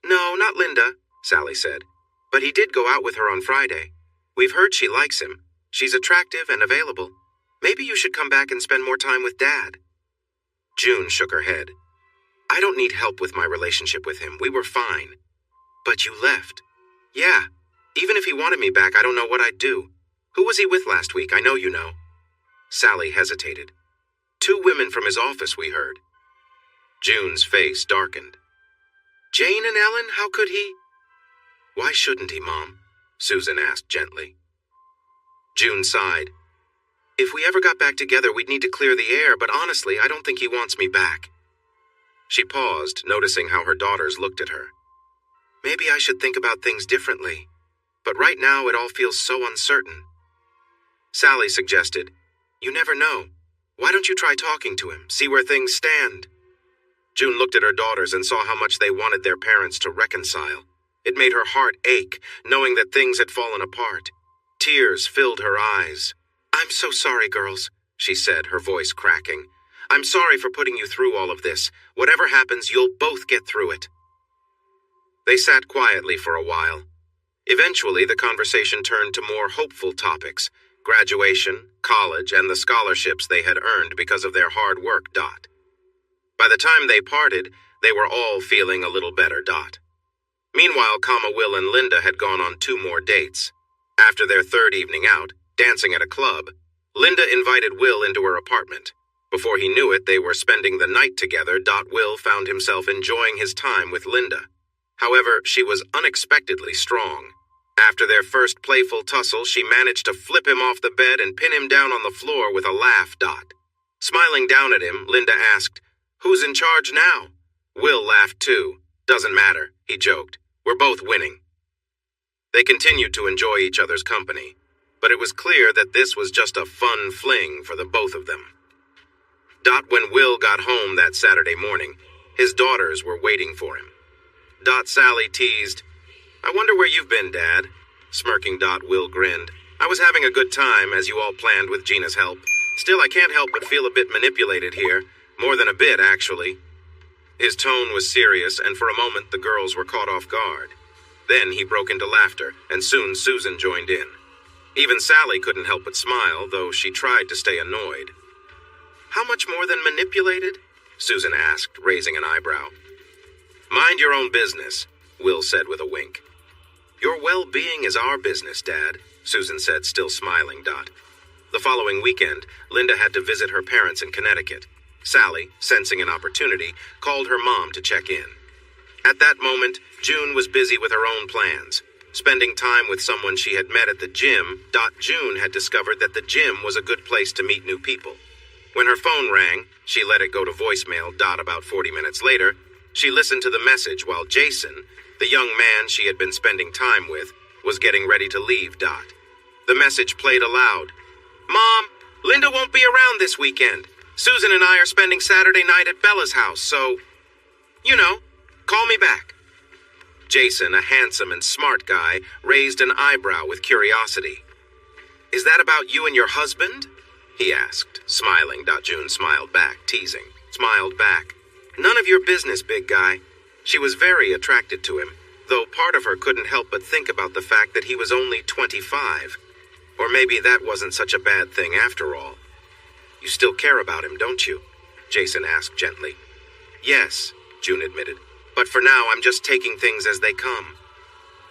"No, not Linda," Sally said. "But he did go out with her on Friday. We've heard she likes him. She's attractive and available. Maybe you should come back and spend more time with Dad." June shook her head. "I don't need help with my relationship with him. We were fine." "But you left." "Yeah. Even if he wanted me back, I don't know what I'd do. Who was he with last week? I know you know." Sally hesitated. 2 women from his office, we heard." June's face darkened. "Jane and Ellen? How could he?" "Why shouldn't he, Mom?" Susan asked gently. June sighed. "If we ever got back together, we'd need to clear the air, but honestly, I don't think he wants me back." She paused, noticing how her daughters looked at her. "Maybe I should think about things differently, but right now it all feels so uncertain." Sally suggested, "You never know. Why don't you try talking to him, see where things stand?" June looked at her daughters and saw how much they wanted their parents to reconcile. It made her heart ache, knowing that things had fallen apart. Tears filled her eyes. "I'm so sorry, girls," she said, her voice cracking. "I'm sorry for putting you through all of this. Whatever happens, you'll both get through it." They sat quietly for a while. Eventually, the conversation turned to more hopeful topics: graduation, college, and the scholarships they had earned because of their hard work. By the time they parted, they were all feeling a little better. Meanwhile, Will and Linda had gone on 2 more dates. After their 3rd evening out, dancing at a club, Linda invited Will into her apartment. Before he knew it, they were spending the night together. Will found himself enjoying his time with Linda. However, she was unexpectedly strong. After their first playful tussle, she managed to flip him off the bed and pin him down on the floor with a laugh. Smiling down at him, Linda asked, "Who's in charge now?" Will laughed too. "Doesn't matter," he joked. "We're both winning." They continued to enjoy each other's company, but it was clear that this was just a fun fling for the both of them. When Will got home that Saturday morning, his daughters were waiting for him. Sally teased, "I wonder where you've been, Dad." Smirking, Will grinned. "I was having a good time, as you all planned with Gina's help. Still, I can't help but feel a bit manipulated here. More than a bit, actually." His tone was serious, and for a moment the girls were caught off guard. Then he broke into laughter, and soon Susan joined in. Even Sally couldn't help but smile, though she tried to stay annoyed. "How much more than manipulated?" Susan asked, raising an eyebrow. "Mind your own business," Will said with a wink. "Your well-being is our business, Dad," Susan said, still smiling. The following weekend, Linda had to visit her parents in Connecticut. Sally, sensing an opportunity, called her mom to check in. At that moment, June was busy with her own plans. Spending time with someone she had met at the gym, June had discovered that the gym was a good place to meet new people. When her phone rang, she let it go to voicemail. About 40 minutes later, she listened to the message while Jason, the young man she had been spending time with, was getting ready to leave. The message played aloud. "Mom, Linda won't be around this weekend. Susan and I are spending Saturday night at Bella's house, so, call me back." Jason, a handsome and smart guy, raised an eyebrow with curiosity. "Is that about you and your husband?" he asked, smiling. June smiled back, teasing. Smiled back. "None of your business, big guy." She was very attracted to him, though part of her couldn't help but think about the fact that he was only 25. Or maybe that wasn't such a bad thing after all. "You still care about him, don't you?" Jason asked gently. "Yes," June admitted. "But for now, I'm just taking things as they come."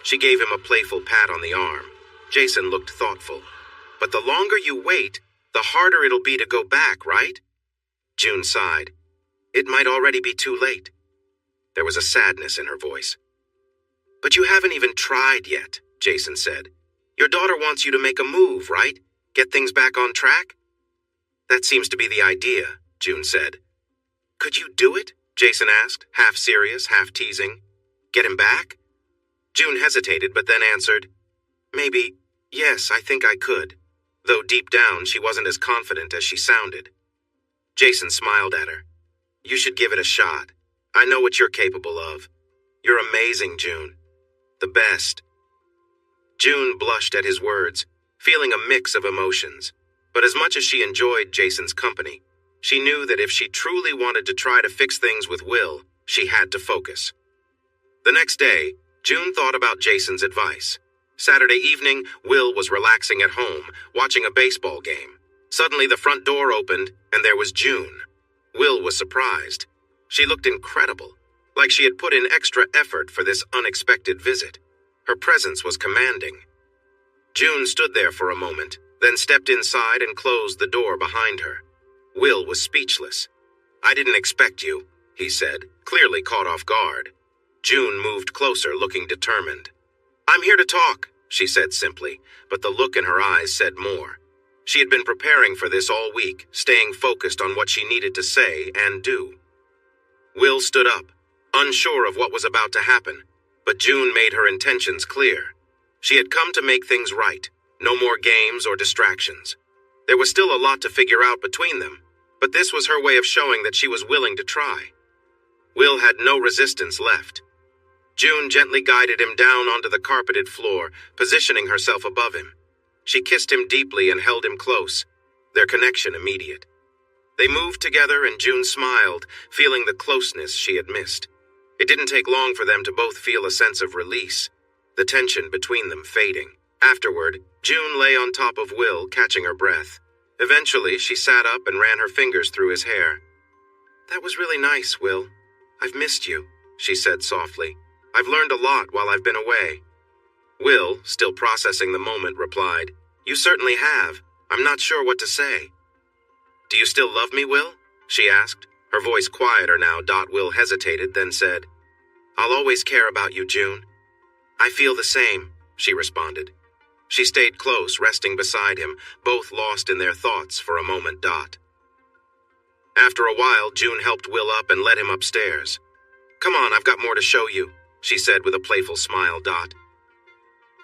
She gave him a playful pat on the arm. Jason looked thoughtful. "But the longer you wait, the harder it'll be to go back, right?" June sighed. "It might already be too late." There was a sadness in her voice. "But you haven't even tried yet," Jason said. "Your daughter wants you to make a move, right? Get things back on track?" "That seems to be the idea," June said. "Could you do it?" Jason asked, half serious, half teasing. "Get him back?" June hesitated, but then answered, "Maybe, yes, I think I could," though deep down she wasn't as confident as she sounded. Jason smiled at her. "You should give it a shot. I know what you're capable of. You're amazing, June. The best." June blushed at his words, feeling a mix of emotions. But as much as she enjoyed Jason's company, she knew that if she truly wanted to try to fix things with Will, she had to focus. The next day, June thought about Jason's advice. Saturday evening, Will was relaxing at home, watching a baseball game. Suddenly the front door opened, and there was June. Will was surprised. She looked incredible, like she had put in extra effort for this unexpected visit. Her presence was commanding. June stood there for a moment, then stepped inside and closed the door behind her. Will was speechless. "I didn't expect you," he said, clearly caught off guard. June moved closer, looking determined. "I'm here to talk," she said simply, but the look in her eyes said more. She had been preparing for this all week, staying focused on what she needed to say and do. Will stood up, unsure of what was about to happen, but June made her intentions clear. She had come to make things right, no more games or distractions. There was still a lot to figure out between them, but this was her way of showing that she was willing to try. Will had no resistance left. June gently guided him down onto the carpeted floor, positioning herself above him. She kissed him deeply and held him close, their connection immediate. They moved together and June smiled, feeling the closeness she had missed. It didn't take long for them to both feel a sense of release, the tension between them fading. Afterward, June lay on top of Will, catching her breath. Eventually, she sat up and ran her fingers through his hair. "That was really nice, Will. I've missed you," she said softly. "I've learned a lot while I've been away." Will, still processing the moment, replied, "You certainly have. I'm not sure what to say." "Do you still love me, Will?" she asked, her voice quieter now. Will hesitated, then said, "I'll always care about you, June." "I feel the same," she responded. She stayed close, resting beside him, both lost in their thoughts for a moment. After a while, June helped Will up and led him upstairs. "Come on, I've got more to show you," she said with a playful smile.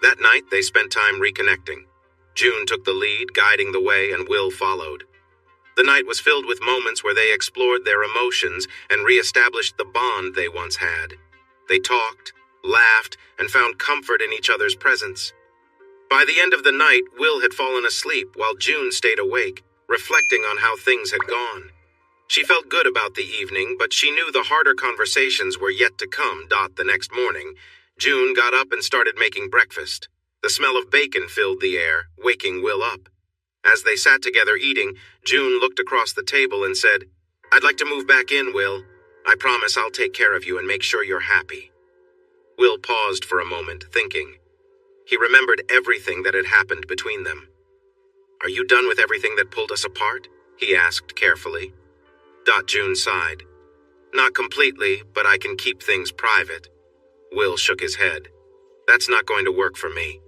That night, they spent time reconnecting. June took the lead, guiding the way, and Will followed. The night was filled with moments where they explored their emotions and re-established the bond they once had. They talked, laughed, and found comfort in each other's presence. By the end of the night, Will had fallen asleep while June stayed awake, reflecting on how things had gone. She felt good about the evening, but she knew the harder conversations were yet to come. The next morning, June got up and started making breakfast. The smell of bacon filled the air, waking Will up. As they sat together eating, June looked across the table and said, "I'd like to move back in, Will. I promise I'll take care of you and make sure you're happy." Will paused for a moment, thinking. He remembered everything that had happened between them. "Are you done with everything that pulled us apart?" he asked carefully. June sighed. "Not completely, but I can keep things private." Will shook his head. "That's not going to work for me."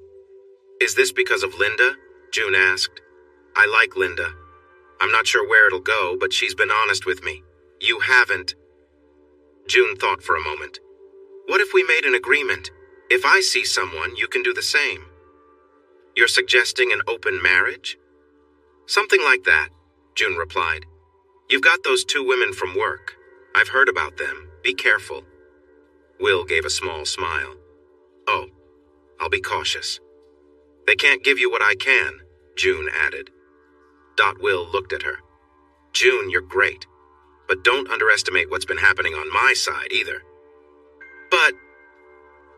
"Is this because of Linda?" June asked. "I like Linda. I'm not sure where it'll go, but she's been honest with me. You haven't." June thought for a moment. "What if we made an agreement? If I see someone, you can do the same." "You're suggesting an open marriage?" "Something like that," June replied. "You've got those two women from work. I've heard about them. Be careful." Will gave a small smile. "Oh, I'll be cautious." "They can't give you what I can," June added. Will looked at her. "June, you're great. But don't underestimate what's been happening on my side either." "But..."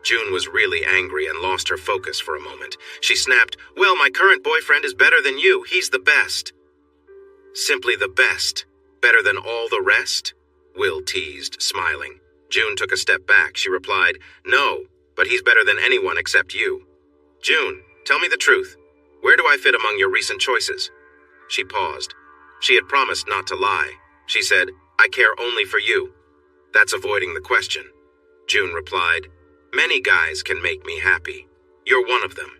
June was really angry and lost her focus for a moment. She snapped, "Well, my current boyfriend is better than you. He's the best." "Simply the best? Better than all the rest?" Will teased, smiling. June took a step back. She replied, "No, but he's better than anyone except you." "June, tell me the truth. Where do I fit among your recent choices?" She paused. She had promised not to lie. She said, "I care only for you." "That's avoiding the question." June replied, "Many guys can make me happy. You're one of them.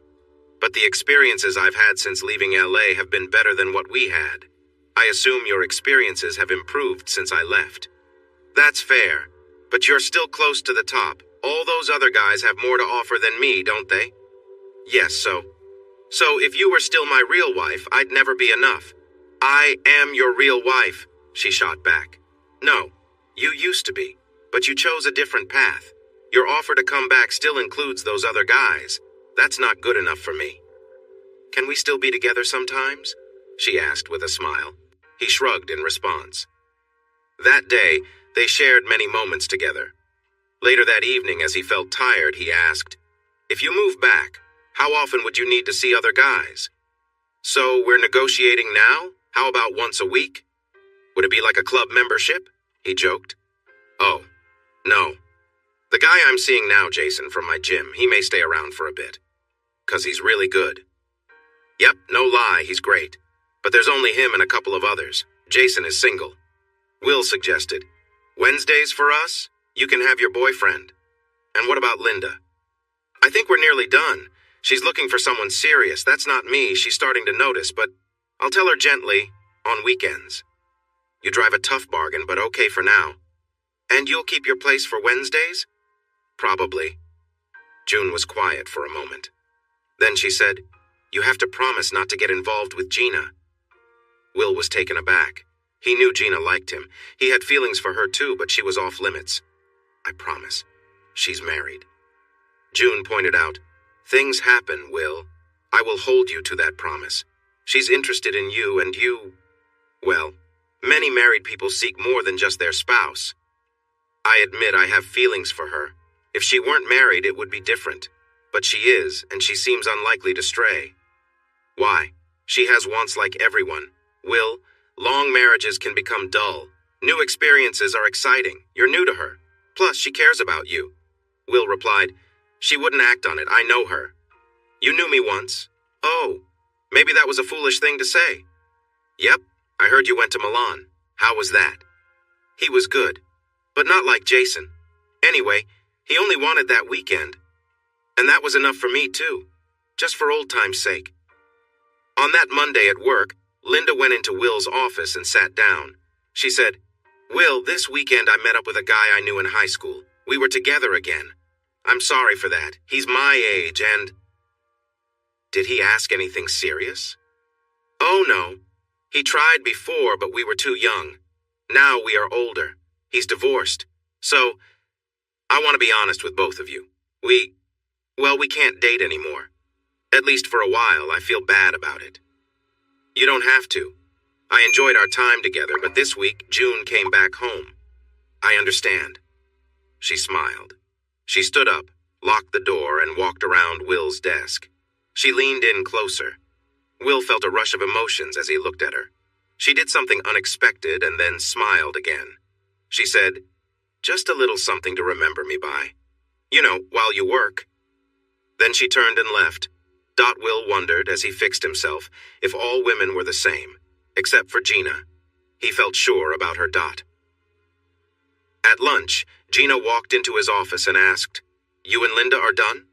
But the experiences I've had since leaving LA have been better than what we had. I assume your experiences have improved since I left." "That's fair. But you're still close to the top. All those other guys have more to offer than me, don't they?" "Yes, So if you were still my real wife, I'd never be enough." "I am your real wife," she shot back. "No, you used to be, but you chose a different path. Your offer to come back still includes those other guys. That's not good enough for me." "Can we still be together sometimes?" she asked with a smile. He shrugged in response. That day, they shared many moments together. Later that evening, as he felt tired, he asked, "If you move back, how often would you need to see other guys?" "So we're negotiating now? How about once a week?" "Would it be like a club membership?" he joked. "Oh, no. The guy I'm seeing now, Jason, from my gym, he may stay around for a bit. 'Cause he's really good." "Yep, no lie, he's great. But there's only him and a couple of others. Jason is single." Will suggested, "Wednesdays for us? You can have your boyfriend." "And what about Linda?" "I think we're nearly done. She's looking for someone serious. That's not me. She's starting to notice, but I'll tell her gently, on weekends." "You drive a tough bargain, but okay for now." "And you'll keep your place for Wednesdays?" "Probably." June was quiet for a moment. Then she said, "You have to promise not to get involved with Gina." Will was taken aback. He knew Gina liked him. He had feelings for her too, but she was off limits. "I promise. She's married." June pointed out, "Things happen, Will. I will hold you to that promise. She's interested in you and you... Well, many married people seek more than just their spouse. I admit I have feelings for her. If she weren't married, it would be different. But she is, and she seems unlikely to stray." "Why? She has wants like everyone. Will, long marriages can become dull. New experiences are exciting. You're new to her. Plus, she cares about you." Will replied, "She wouldn't act on it. I know her." "You knew me once." "Oh, maybe that was a foolish thing to say." "Yep, I heard you went to Milan. How was that?" "He was good, but not like Jason. Anyway, he only wanted that weekend. And that was enough for me too, just for old time's sake." On that Monday at work, Linda went into Will's office and sat down. She said, "Will, this weekend I met up with a guy I knew in high school. We were together again. I'm sorry for that. He's my age and..." "Did he ask anything serious?" "Oh, no. He tried before, but we were too young. Now we are older. He's divorced. So, I want to be honest with both of you. We can't date anymore. At least for a while. I feel bad about it." "You don't have to. I enjoyed our time together, but this week, June came back home." "I understand." She smiled. She stood up, locked the door, and walked around Will's desk. She leaned in closer. Will felt a rush of emotions as he looked at her. She did something unexpected and then smiled again. She said, "Just a little something to remember me by. You know, while you work." Then she turned and left. Will wondered, as he fixed himself, if all women were the same, except for Gina. He felt sure about her. At lunch, Gina walked into his office and asked, "You and Linda are done?"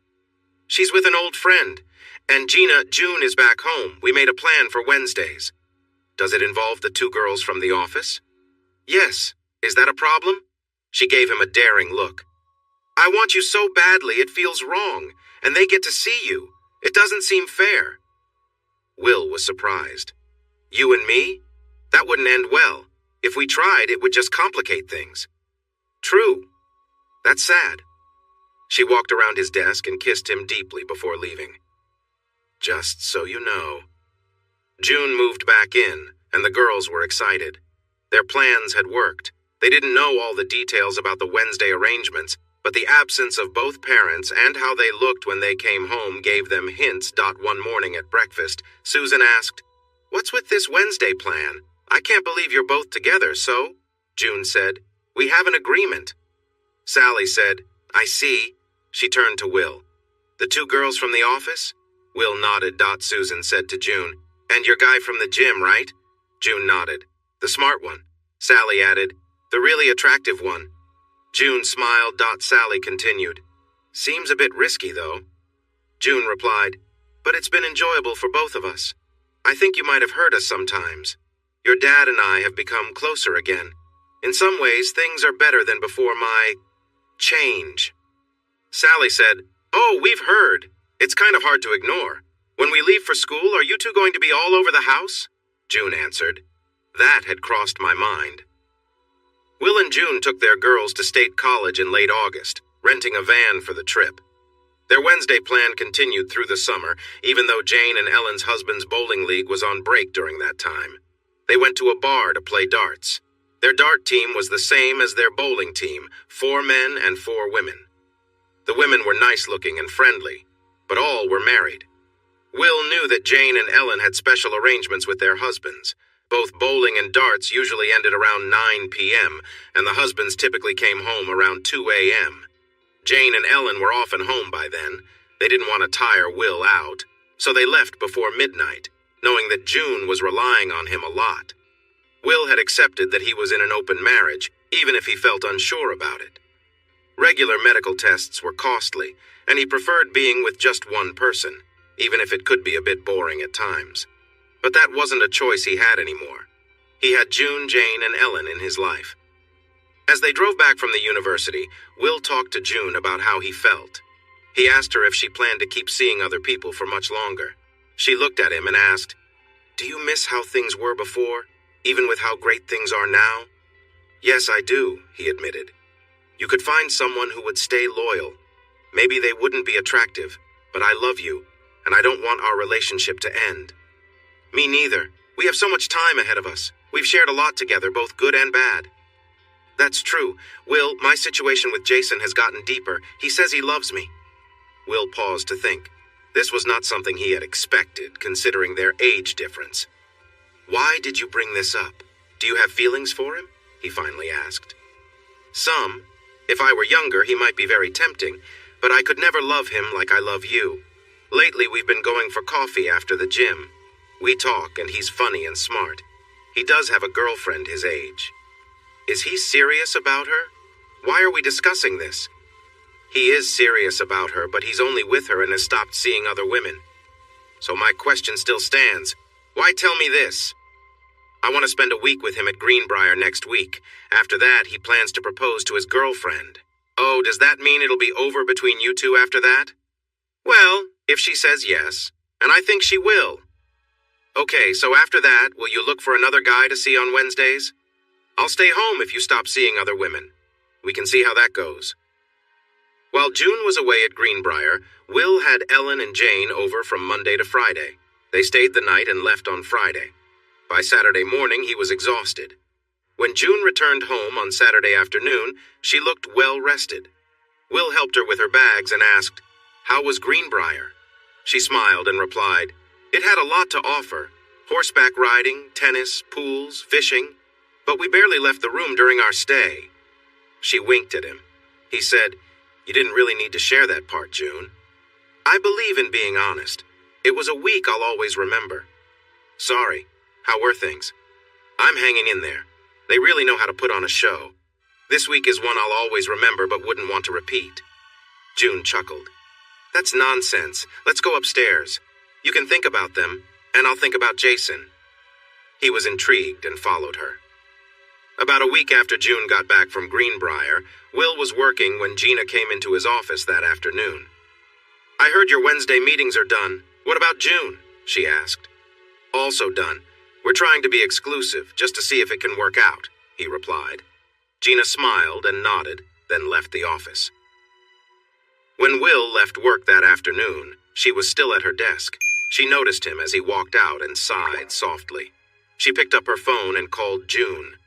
"She's with an old friend. And Gina, June is back home. We made a plan for Wednesdays." "Does it involve the two girls from the office?" "Yes. Is that a problem?" She gave him a daring look. "I want you so badly it feels wrong, and they get to see you. It doesn't seem fair." Will was surprised. "You and me? That wouldn't end well. If we tried, it would just complicate things." "True. That's sad." She walked around his desk and kissed him deeply before leaving. "Just so you know." June moved back in, and the girls were excited. Their plans had worked. They didn't know all the details about the Wednesday arrangements, but the absence of both parents and how they looked when they came home gave them hints. One morning at breakfast, Susan asked, "What's with this Wednesday plan? I can't believe you're both together, so?" June said, "We have an agreement." Sally said, "I see." She turned to Will. "The two girls from the office?" Will nodded. Susan said to June, "And your guy from the gym, right?" June nodded. "The smart one." Sally added, "The really attractive one." June smiled. Sally continued, "Seems a bit risky, though." June replied, "But it's been enjoyable for both of us. I think you might have heard us sometimes. Your dad and I have become closer again. In some ways, things are better than before my change." Sally said, "Oh, we've heard. It's kind of hard to ignore. When we leave for school, are you two going to be all over the house?" June answered, "That had crossed my mind." Will and June took their girls to State College in late August, renting a van for the trip. Their Wednesday plan continued through the summer, even though Jane and Ellen's husband's bowling league was on break during that time. They went to a bar to play darts. Their dart team was the same as their bowling team, 4 men and 4 women. The women were nice-looking and friendly, but all were married. Will knew that Jane and Ellen had special arrangements with their husbands. Both bowling and darts usually ended around 9 p.m., and the husbands typically came home around 2 a.m. Jane and Ellen were often home by then. They didn't want to tire Will out, so they left before midnight, knowing that June was relying on him a lot. Will had accepted that he was in an open marriage, even if he felt unsure about it. Regular medical tests were costly, and he preferred being with just one person, even if it could be a bit boring at times. But that wasn't a choice he had anymore. He had June, Jane, and Ellen in his life. As they drove back from the university, Will talked to June about how he felt. He asked her if she planned to keep seeing other people for much longer. She looked at him and asked, "Do you miss how things were before, even with how great things are now?" "Yes, I do," he admitted. "You could find someone who would stay loyal. Maybe they wouldn't be attractive, but I love you, and I don't want our relationship to end." "Me neither. We have so much time ahead of us. We've shared a lot together, both good and bad." "That's true. Will, my situation with Jason has gotten deeper. He says he loves me." Will paused to think. This was not something he had expected, considering their age difference. "Why did you bring this up? Do you have feelings for him?" he finally asked. "Some. If I were younger, he might be very tempting, but I could never love him like I love you. Lately, we've been going for coffee after the gym. We talk, and he's funny and smart. He does have a girlfriend his age." "Is he serious about her? Why are we discussing this?" "He is serious about her, but he's only with her and has stopped seeing other women. So my question still stands. Why tell me this? I want to spend a week with him at Greenbrier next week. After that, he plans to propose to his girlfriend. Oh, does that mean it'll be over between you two after that?" "Well, if she says yes, and I think she will." "Okay, so after that, will you look for another guy to see on Wednesdays? I'll stay home if you stop seeing other women. We can see how that goes." While June was away at Greenbrier, Will had Ellen and Jane over from Monday to Friday. They stayed the night and left on Friday. By Saturday morning, he was exhausted. When June returned home on Saturday afternoon, she looked well rested. Will helped her with her bags and asked, "How was Greenbrier?" She smiled and replied, "It had a lot to offer. Horseback riding, tennis, pools, fishing. But we barely left the room during our stay." She winked at him. He said, "You didn't really need to share that part, June." "I believe in being honest. It was a week I'll always remember." "Sorry. How were things?" "I'm hanging in there. They really know how to put on a show. This week is one I'll always remember but wouldn't want to repeat." June chuckled. "That's nonsense. Let's go upstairs. You can think about them, and I'll think about Jason." He was intrigued and followed her. About a week after June got back from Greenbrier, Will was working when Gina came into his office that afternoon. "I heard your Wednesday meetings are done. What about June?" she asked. "Also done. We're trying to be exclusive, just to see if it can work out," he replied. Gina smiled and nodded, then left the office. When Will left work that afternoon, she was still at her desk. She noticed him as he walked out and sighed softly. She picked up her phone and called June.